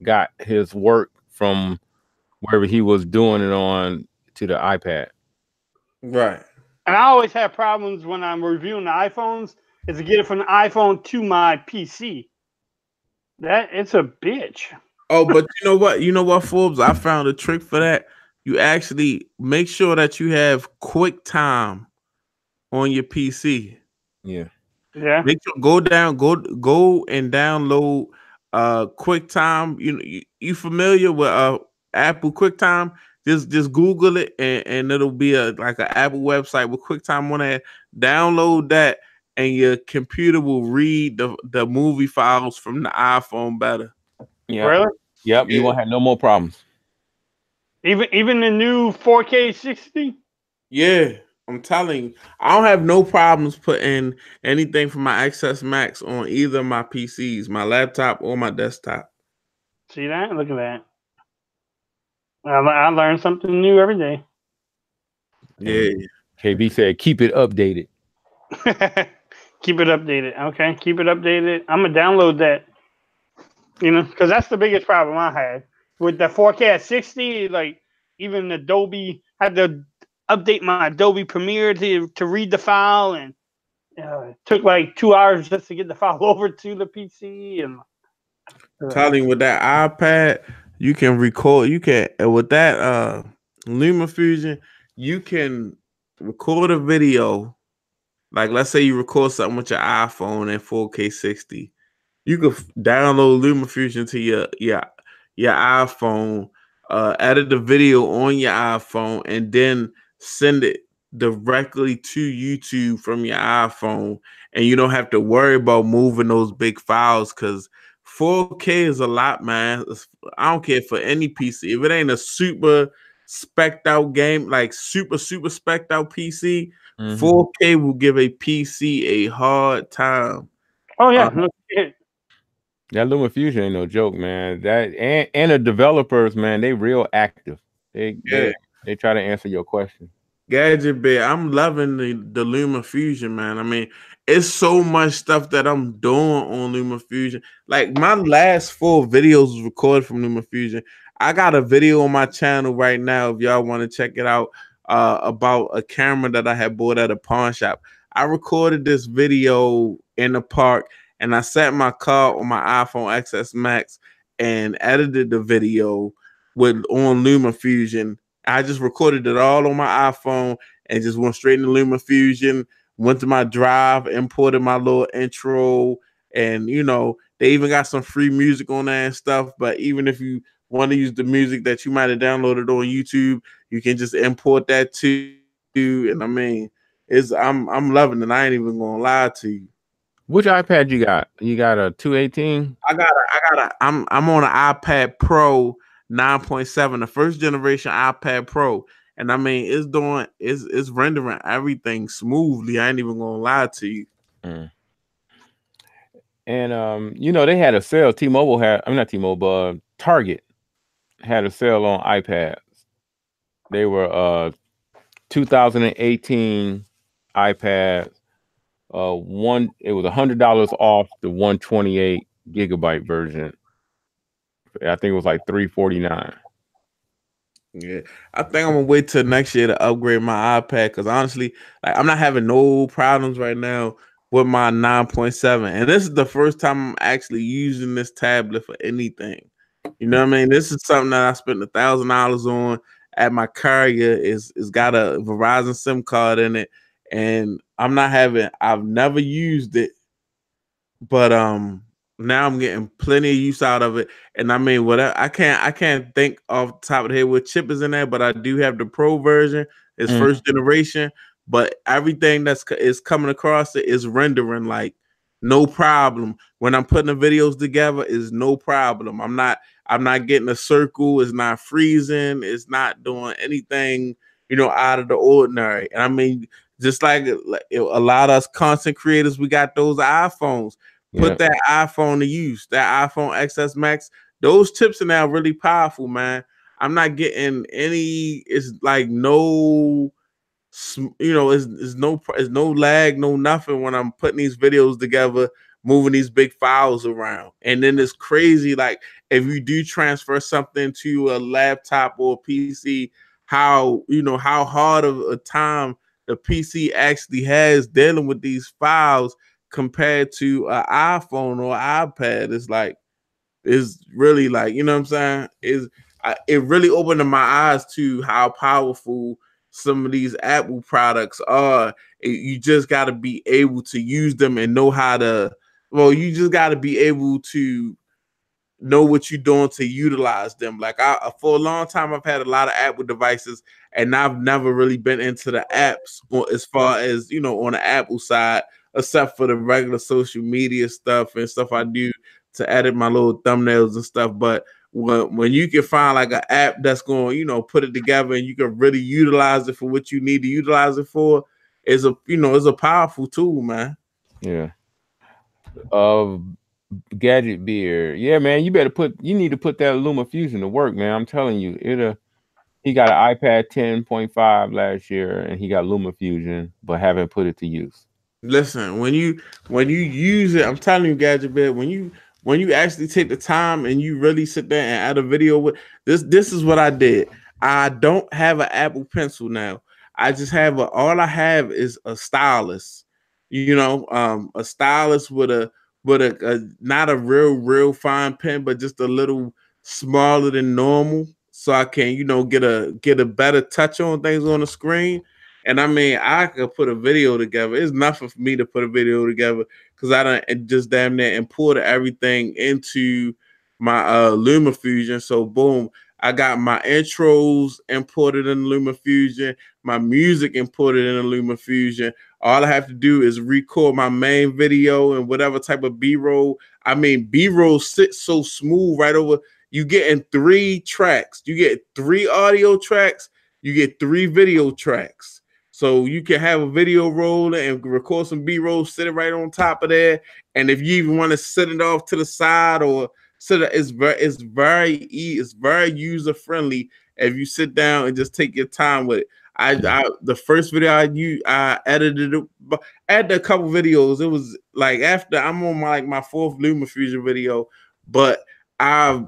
got his work from wherever he was doing it on to the iPad. Right. And I always have problems when I'm reviewing the iPhones is to get it from the iPhone to my PC. That it's a bitch. Oh, but you know what, Forbes? I found a trick for that. You actually make sure that you have QuickTime on your PC. Yeah. Make sure go and download QuickTime. You familiar with Apple QuickTime? Just Google it and it'll be like an Apple website with QuickTime on it. Download that and your computer will read the movie files from the iPhone better. Yeah. Really? Yep. You won't have no more problems. Even the new 4K 60? Yeah. I'm telling you, I don't have no problems putting anything from my XS Max on either of my PCs, my laptop or my desktop. See that? Look at that. I learn something new every day. Yeah. KB said, keep it updated. Keep it updated. Okay, keep it updated. I'm going to download that. You know, because that's the biggest problem I had. With the 4K at 60, like, even Adobe, I had to update my Adobe Premiere to read the file, and it took like 2 hours just to get the file over to the PC. And telling you, with that iPad, you can record. You can with that LumaFusion, you can record a video. Like, let's say you record something with your iPhone in 4K 60. You could download LumaFusion to your iPhone, edit the video on your iPhone, and then send it directly to YouTube from your iPhone. And you don't have to worry about moving those big files, because 4K is a lot, man. I don't care for any PC. If it ain't a super spec'd out game, like super spec'd out PC, 4K will give a PC a hard time. Oh yeah. That LumaFusion ain't no joke, man. That and the developers, man, they real active. They try to answer your question. Gadget Bit, I'm loving the LumaFusion, man. I mean, it's so much stuff that I'm doing on LumaFusion. Like, my last 4 videos was recorded from LumaFusion. I got a video on my channel right now, if y'all want to check it out, about a camera that I had bought at a pawn shop. I recorded this video in the park, and I set my car on my iPhone XS Max and edited the video on LumaFusion. I just recorded it all on my iPhone and just went straight into LumaFusion, went to my drive, imported my little intro, and they even got some free music on there and stuff. But even if you want to use the music that you might have downloaded on YouTube, you can just import that too. And I mean, I'm loving it. I ain't even gonna lie to you. Which iPad you got? You got a 218? I'm on an iPad Pro 9.7, the first generation iPad Pro, and I mean, it's rendering everything smoothly. I ain't even gonna lie to you. And they had a sale. T-Mobile had, I'm not T-Mobile, Target had a sale on iPads. They were 2018 iPads. It was $100 off the 128 gigabyte version. I think it was like $349. Yeah, I think I'm gonna wait till next year to upgrade my iPad, because honestly, like, I'm not having no problems right now with my 9.7, and this is the first time I'm actually using this tablet for anything. You know what I mean? This is something that I spent $1,000 on at my carrier. It's got a Verizon SIM card in it, and I've never used it, but now I'm getting plenty of use out of it. And I mean, I can't think off the top of the head what chip is in there, but I do have the Pro version. It's first generation, but everything is coming across it is rendering like no problem. When I'm putting the videos together, is no problem. I'm not getting a circle. It's not freezing. It's not doing anything, out of the ordinary. And I mean, just like a lot of us content creators, we got those iPhones. Put that iPhone to use, that iPhone XS Max. Those chips are now really powerful, man. I'm not getting any. It's like no, it's no lag, no nothing when I'm putting these videos together, moving these big files around. And then it's crazy, like, if you do transfer something to a laptop or a PC, how hard of a time the PC actually has dealing with these files compared to an iPhone or iPad. It's really like, you know what I'm saying? It really opened my eyes to how powerful some of these Apple products are. You just got to be able to use them and know how to, you just got to be able to know what you're doing to utilize them. Like, for a long time, I've had a lot of Apple devices, and I've never really been into the apps as far as, on the Apple side, except for the regular social media stuff and stuff I do to edit my little thumbnails and stuff. But when you can find like an app that's going, put it together and you can really utilize it for what you need to utilize it for, it's a powerful tool, man. Yeah. Gadget Beer. Yeah, man, you need to put that LumaFusion to work, man. I'm telling you, he got an iPad 10.5 last year and he got LumaFusion, but haven't put it to use. Listen, when you use it, I'm telling you, Gadget Bear, when you actually take the time and you really sit there and add a video with this is what I did. I don't have an Apple Pencil now. I just have all I have is a stylus. A stylus with a not a real fine pen, but just a little smaller than normal, so I can get a better touch on things on the screen. And I mean, I could put a video together. It's nothing for me to put a video together because I don't just damn near imported everything into my LumaFusion. So boom, I got my intros imported in LumaFusion, my music imported in LumaFusion. All I have to do is record my main video and whatever type of B-roll. I mean, B-roll sits so smooth right over. You get in 3 tracks. You get 3 audio tracks. You get 3 video tracks. So you can have a video roll and record some B-roll, sit it right on top of there. And if you even want to set it off to the side or sit it, it's very user friendly if you sit down and just take your time with it. The first video I edited it, added a couple videos. It was like after I'm on my 4th LumaFusion video, but I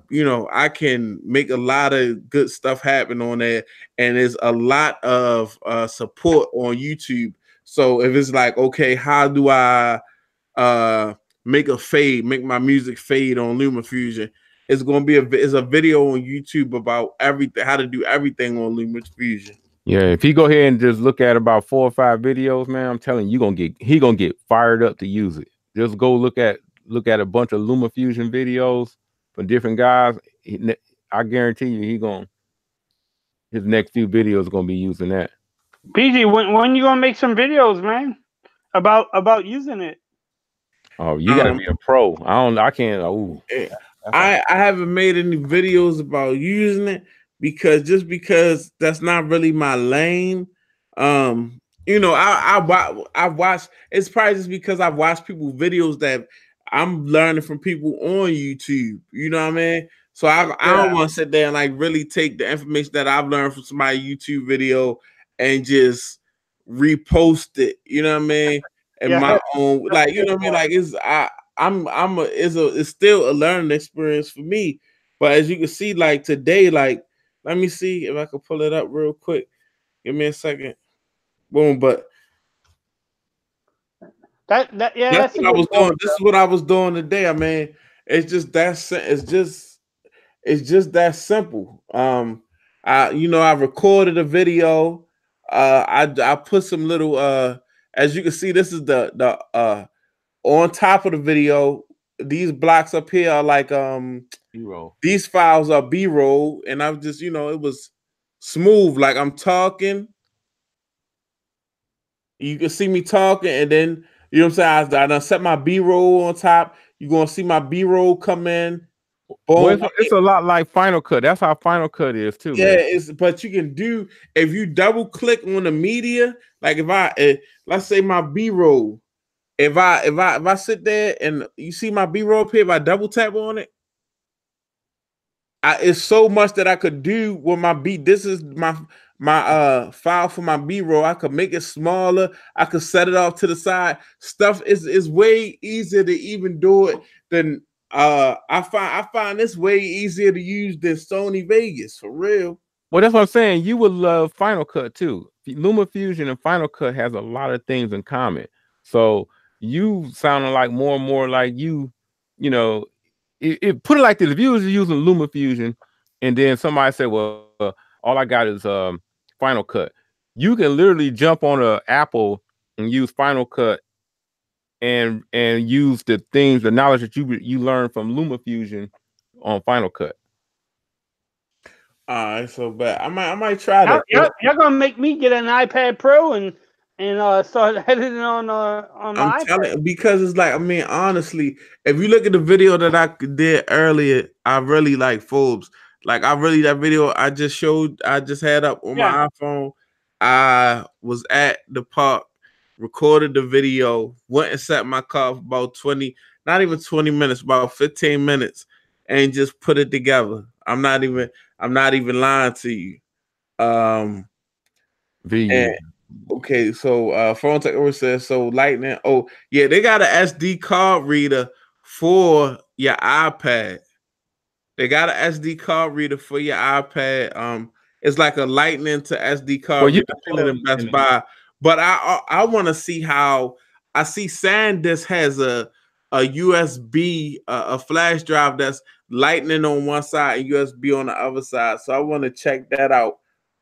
can make a lot of good stuff happen on there, and there's a lot of support on YouTube. So if it's like, okay, how do I make my music fade on LumaFusion? It's gonna be it's a video on YouTube about everything, how to do everything on LumaFusion. Yeah, if he go ahead and just look at about 4 or 5 videos, man, I'm telling you, he gonna get fired up to use it. Just go look at a bunch of LumaFusion videos from different guys. I guarantee you, his next few videos are gonna be using that. PG, when you gonna make some videos, man, about using it? Oh, you gotta be a pro. I can't. Oh, I haven't made any videos about using it because that's not really my lane. I watched. It's probably just because I've watched people videos that I'm learning from people on YouTube. You know what I mean? So I don't want to sit there and like really take the information that I've learned from somebody's YouTube video and just repost it. You know what I mean? And my own, like, you know what I mean? Like it's still a learning experience for me. But as you can see, like today, like, let me see if I can pull it up real quick. Give me a second. Boom, but that's what I was doing. This is what I was doing today. I mean, it's just that simple. I recorded a video. I put some little as you can see, this is the on top of the video. These blocks up here are like B-roll. These files are B-roll, and I'm just, it was smooth. Like I'm talking. You can see me talking, and then you know what I'm saying. I done set my B-roll on top. You're gonna see my B-roll come in. Boom. Well, it's a lot like Final Cut. That's how Final Cut is too. Yeah, man. But you can do, if you double click on the media, like if let's say my B-roll, if I sit there and you see my B-roll up here, if I double tap on it, it's so much that I could do with my B. This is my file for my B-roll. I could make it smaller. I could set it off to the side. Stuff is way easier to even do it than I find this way easier to use than Sony Vegas, for real. Well, that's what I'm saying. You would love Final Cut too. LumaFusion and Final Cut has a lot of things in common. So you sounding like more and more like it put it like this. If you was using LumaFusion and then somebody said, well, all I got is Final Cut, you can literally jump on an Apple and use Final Cut and use the knowledge that you learned from LumaFusion on Final Cut. All right, so but I might try that. You're gonna make me get an iPad Pro and start editing on my iPad. Telling, because it's like, I mean, honestly, if you look at the video that I did earlier, I really like Forbes. Like that video I just had up on my iPhone. I was at the park, recorded the video, went and sat in my car for about 20, not even 20 minutes, about 15 minutes, and just put it together. I'm not even lying to you. Okay, so PhonetechatWork says, so Lightning. Oh, yeah, they got an SD card reader for your iPad. They got an SD card reader for your iPad. It's like a Lightning to SD card reader in Best Buy. But I want to see how, I see SanDisk has a USB, a flash drive that's Lightning on one side and USB on the other side. So I want to check that out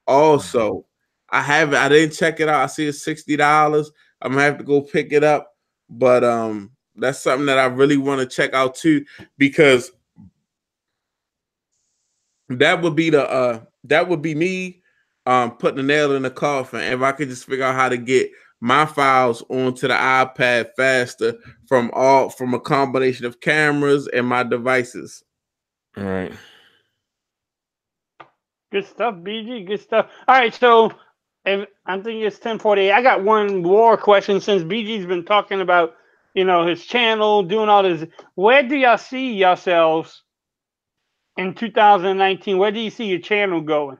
also. I have it. I didn't check it out. I see it's $60. I'm gonna have to go pick it up. But that's something that I really want to check out too, because that would be me putting the nail in the coffin. If I could just figure out how to get my files onto the iPad faster from a combination of cameras and my devices. All right. Good stuff, BG. Good stuff. All right, so I think it's 10:48. I got one more question since BG's been talking about, his channel, doing all this. Where do y'all see yourselves in 2019? Where do you see your channel going?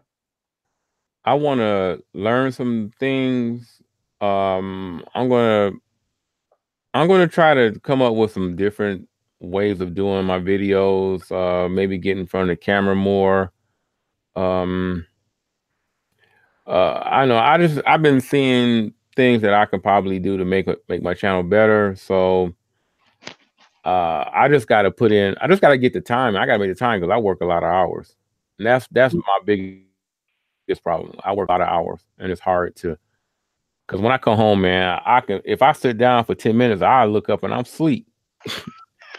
I want to learn some things. I'm gonna try to come up with some different ways of doing my videos. Maybe get in front of the camera more. I know I've been seeing things that I can probably do to make my channel better. So I just got to get the time. I got to make the time because I work a lot of hours. And that's my biggest problem. I work a lot of hours, and it's hard to, because when I come home, man, if I sit down for 10 minutes, I look up and I'm asleep.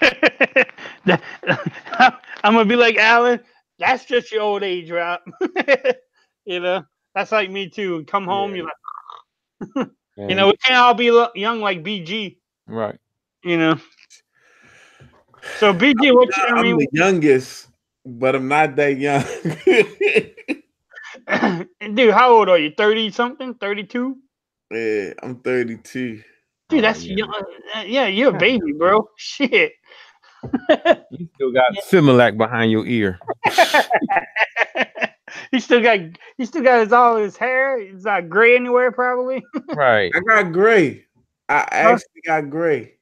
I'm gonna be like Alan. That's just your old age, Rob. That's like me too. Come home, you're like, we can't all be young like BG, right? So BG, I'm the youngest, but I'm not that young. Dude, how old are you? 30 something? 32? Yeah, I'm 32. Dude, that's young. Yeah, you're a baby, bro. Shit. You still got Similac behind your ear. He still got all his hair. It's not gray anywhere, probably. Right. I got gray. I actually got gray.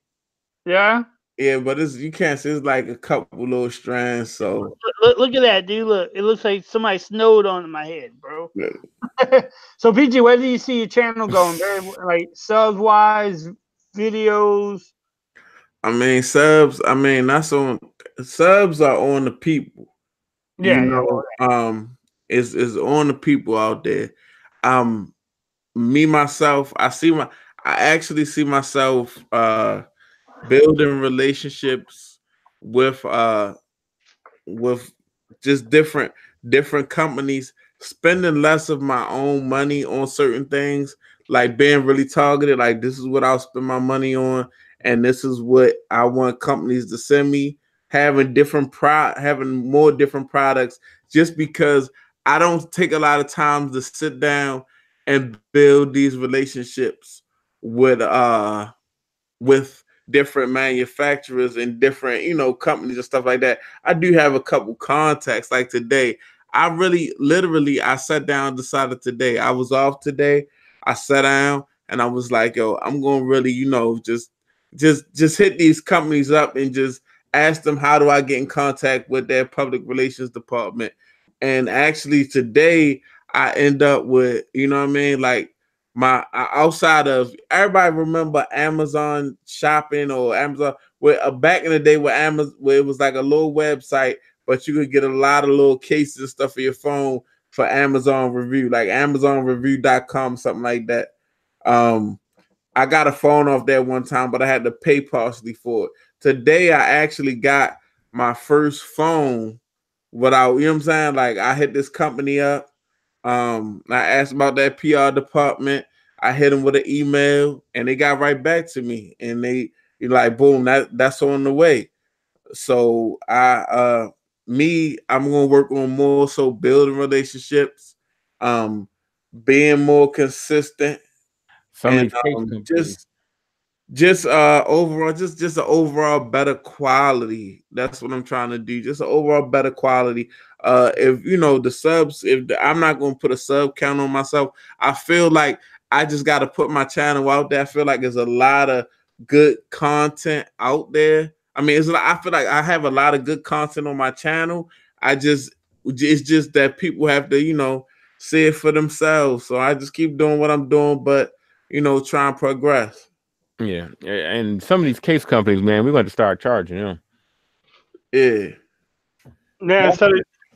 Yeah. Yeah, but you can't see. It's like a couple little strands. So look at that, dude. Look, it looks like somebody snowed on my head, bro. So PG, where do you see your channel going? Like subs wise, videos. I mean, subs. I mean, subs are on the people. Yeah. Is on the people out there. Me myself, I actually see myself building relationships with just different companies, spending less of my own money on certain things, like being really targeted. Like, this is what I'll spend my money on, and this is what I want companies to send me. Having more different products, just because I don't take a lot of time to sit down and build these relationships with different manufacturers and different companies and stuff like that. I do have a couple contacts. Like today, I sat down, decided today, I was off today. I sat down and I was like, yo, I'm gonna really just hit these companies up and just ask them, how do I get in contact with their public relations department? And actually today I end up with, like, my outside of, everybody remember Amazon shopping or Amazon, where back in the day where it was like a little website, but you could get a lot of little cases and stuff for your phone for Amazon review, like AmazonReview.com, something like that. I got a phone off there one time, but I had to pay partially for it. Today I actually got my first phone without, what I'm saying? Like, I hit this company up. I asked about that PR department. I hit them with an email and they got right back to me, and you're like, boom, that's on the way. So I'm gonna work on more so building relationships, being more consistent, and just overall, just an overall better quality. That's what I'm trying to do. Just an overall better quality. If the subs, I'm not gonna put a sub count on myself. I feel like I just got to put my channel out there. I feel like there's a lot of good content out there. I mean, I feel like I have a lot of good content on my channel. It's just that people have to, see it for themselves. So I just keep doing what I'm doing, but try and progress. Yeah, and some of these case companies, man, we're going to start charging them. Yeah. Yeah,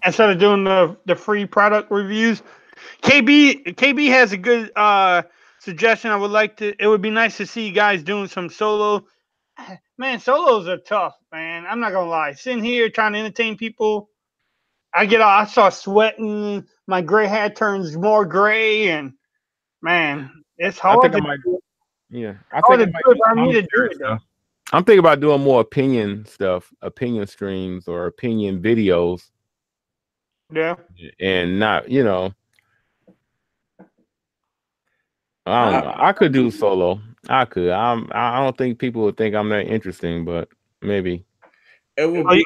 instead of doing the free product reviews, KB has a good suggestion. I would like to. It would be nice to see you guys doing some solo. Man, solos are tough, man. I'm not gonna lie. Sitting here trying to entertain people, I start sweating. My gray hair turns more gray, and man, it's hard. I think I might. Yeah, I think I might do it though. I'm thinking about doing more opinion stuff, opinion streams or opinion videos. Yeah. And not, you know, I don't know. I could do solo. I could. I don't think people would think I'm that interesting, but maybe. It would be.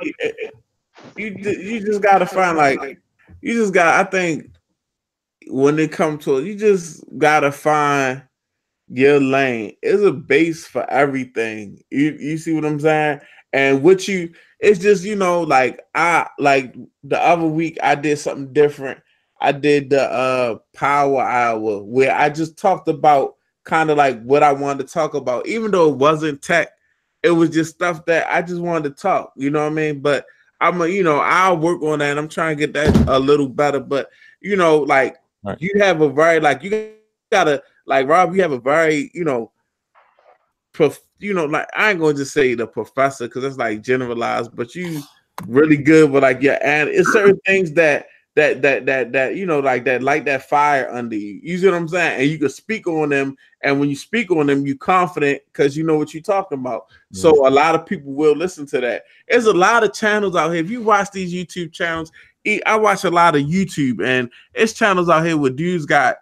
You just gotta find I think when it comes to it, you just gotta find your lane. It's a base for everything. You see what I'm saying? And it's just, like the other week I did something different. I did the Power Hour where I just talked about kind of like what I wanted to talk about, even though it wasn't tech. It was just stuff that I just wanted to talk. You know what I mean? But I'll work on that. And I'm trying to get that a little better. But right. You have a very you gotta Rob. You have a very like I ain't gonna just say the professor because it's like generalized, but you really good with and it's certain things that like that fire under you. You see what I'm saying? And you can speak on them, and when you speak on them, you confident because you know what you're talking about. Yeah. So a lot of people will listen to that. There's a lot of channels out here. If you watch these YouTube channels, I watch a lot of YouTube, and it's channels out here where dudes got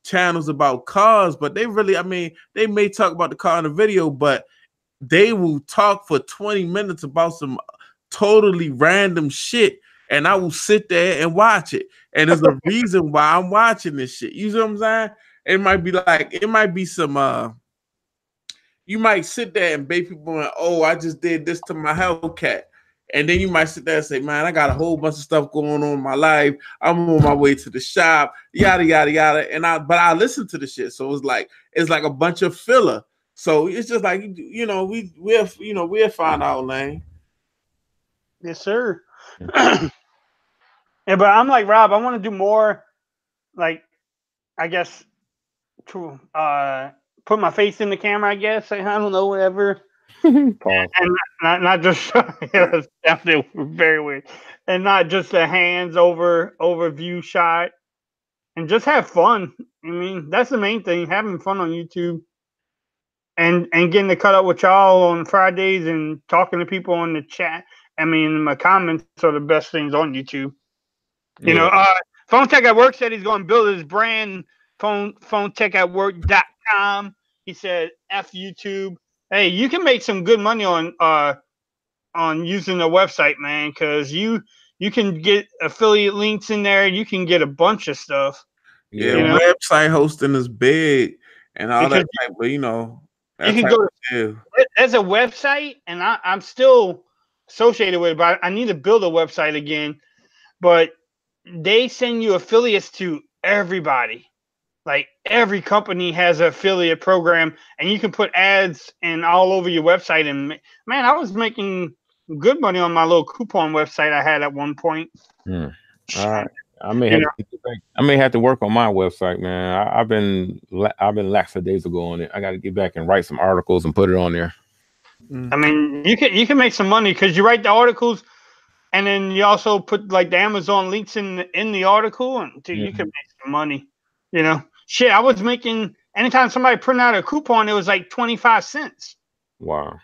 channels about cars, but they may talk about the car in the video, but they will talk for 20 minutes about some totally random shit, and I will sit there and watch it. And there's a reason why I'm watching this shit. You see what I'm saying? It might be some you might sit there and bait people on, oh, I just did this to my Hellcat. And then you might sit there and say, man, I got a whole bunch of stuff going on in my life. I'm on my way to the shop, yada, yada, yada. But I listen to the shit. So it's like a bunch of filler. So it's just like, we'll find our lane. Yes, sir. Yeah, but I'm like Rob, I want to do more, like, I guess, to put my face in the camera, I guess. I don't know, whatever. And not just that's definitely very weird. And not just the hands overview shot. And just have fun. I mean, that's the main thing, having fun on YouTube. And getting to cut up with y'all on Fridays and talking to people on the chat. I mean, my comments are the best things on YouTube. Yeah. PhonetechatWork said he's going to build his brand, PhonetechatWork.com. He said, F YouTube. Hey, you can make some good money on using the website, man, because you can get affiliate links in there. You can get a bunch of stuff. Yeah, website hosting is big and all that type, but you can go. There's a website, and I'm still associated with it, but I need to build a website again. But they send you affiliates to everybody. Like every company has an affiliate program, and you can put ads and all over your website. And man, I was making good money on my little coupon website I had at one point. All right, I may have to work on my website, man. I've been lackadaisical on it. I got to get back and write some articles and put it on there. I mean, you can make some money because you write the articles, and then you also put like the Amazon links in the article, and you can make some money. Shit, I was making, anytime somebody printed out a coupon, it was like 25 cents. Wow.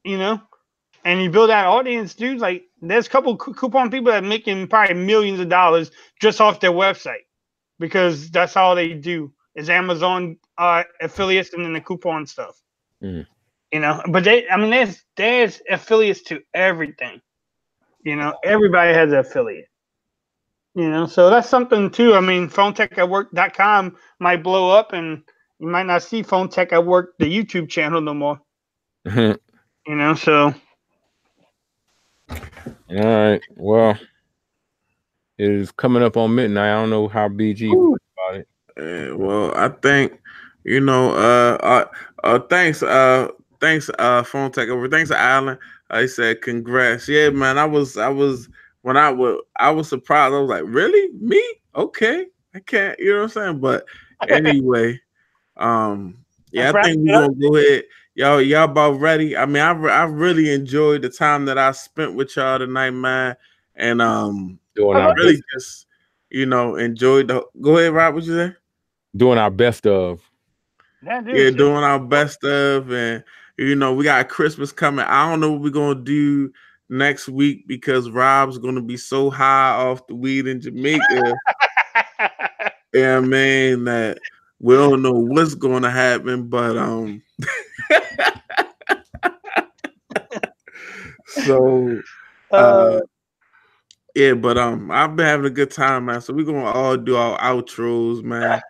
And you build that audience, dude. Like, there's a couple coupon people that are making probably millions of dollars just off their website because that's all they do is Amazon affiliates and then the coupon stuff. But there's affiliates to everything. Everybody has an affiliate. So that's something too. I mean, PhonetechatWork.com might blow up, and you might not see PhonetechatWork, the YouTube channel, no more. So. All right. Well, it is coming up on midnight. I don't know how BG feels about it. Well, I think thanks, PhonetechatWork. Thanks, Alan. I said congrats. Yeah, man. I was surprised. I was like, really? Me? Okay. I can't, you know what I'm saying? But anyway, yeah, I think we're gonna go ahead. Y'all about ready? I mean, I really enjoyed the time that I spent with y'all tonight, man. And I really just, enjoyed the. Go ahead, Rob. What you say? Doing our best of. Yeah, doing our best of, and we got Christmas coming. I don't know what we're gonna do next week because Rob's gonna be so high off the weed in Jamaica. Yeah, man, that we don't know what's gonna happen, but so yeah, but I've been having a good time, man. So we're gonna all do our outros, man.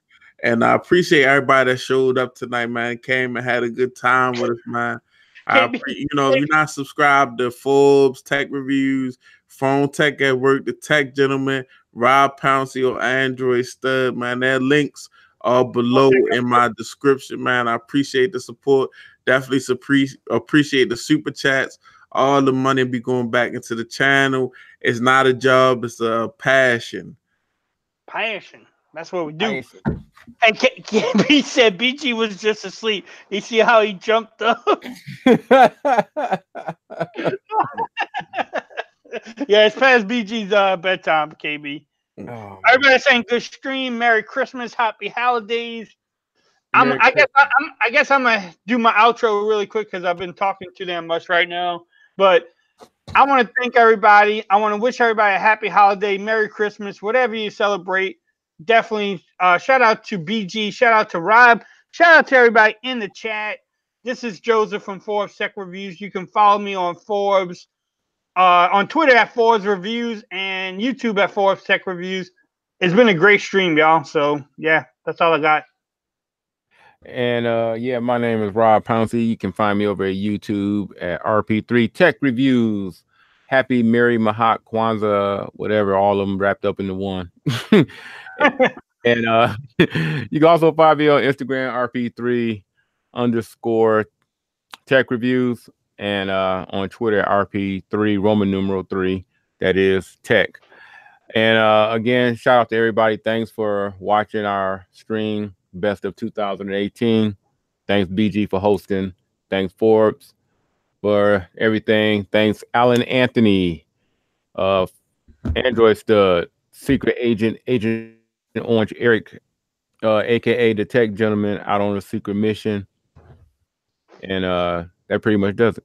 And I appreciate everybody that showed up tonight, man. Came and had a good time with us, man. If you're not subscribed to Forbes Tech Reviews, PhonetechatWork, The Tech Gentleman, Rob Pouncey, or Androidstud, man, their links are below in my description, man. I appreciate the support. Definitely appreciate the super chats. All the money be going back into the channel. It's not a job, it's a passion. Passion. That's what we do. And he said BG was just asleep. You see how he jumped up? Yeah, it's past BG's bedtime, KB. Oh, everybody saying good stream, Merry Christmas, Happy Holidays. I guess I'm gonna do my outro really quick because I've been talking too damn much right now. But I want to thank everybody. I want to wish everybody a happy holiday, Merry Christmas, whatever you celebrate. Definitely shout out to BG, shout out to Rob, shout out to everybody in the chat. This is Joseph from Forbes Tech Reviews. You can follow me on Forbes, on Twitter at ForbesReviews, and YouTube at Forbes Tech Reviews. It's been a great stream, y'all. So yeah, that's all I got. And yeah, my name is Rob Pouncey. You can find me over at YouTube at RPIII Tech Reviews. Happy, Merry, Mahat, Kwanzaa, whatever, all of them wrapped up into one. And you can also find me on Instagram, RP3_Tech Reviews, and on Twitter, RP3 Roman numeral 3. That is Tech. And again, shout out to everybody. Thanks for watching our stream. Best of 2018. Thanks BG for hosting. Thanks Forbes for everything. Thanks Alan Anthony, Androidstud, Secret Agent Orange Eric, aka the Tech Gentleman, out on a secret mission. And that pretty much does it.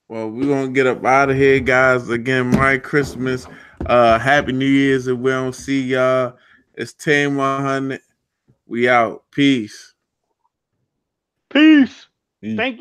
Well, we're gonna get up out of here, guys. Again, Merry Christmas, Happy New Year's, if we don't see y'all. It's 10-100. We out. Peace. Peace. Thank you.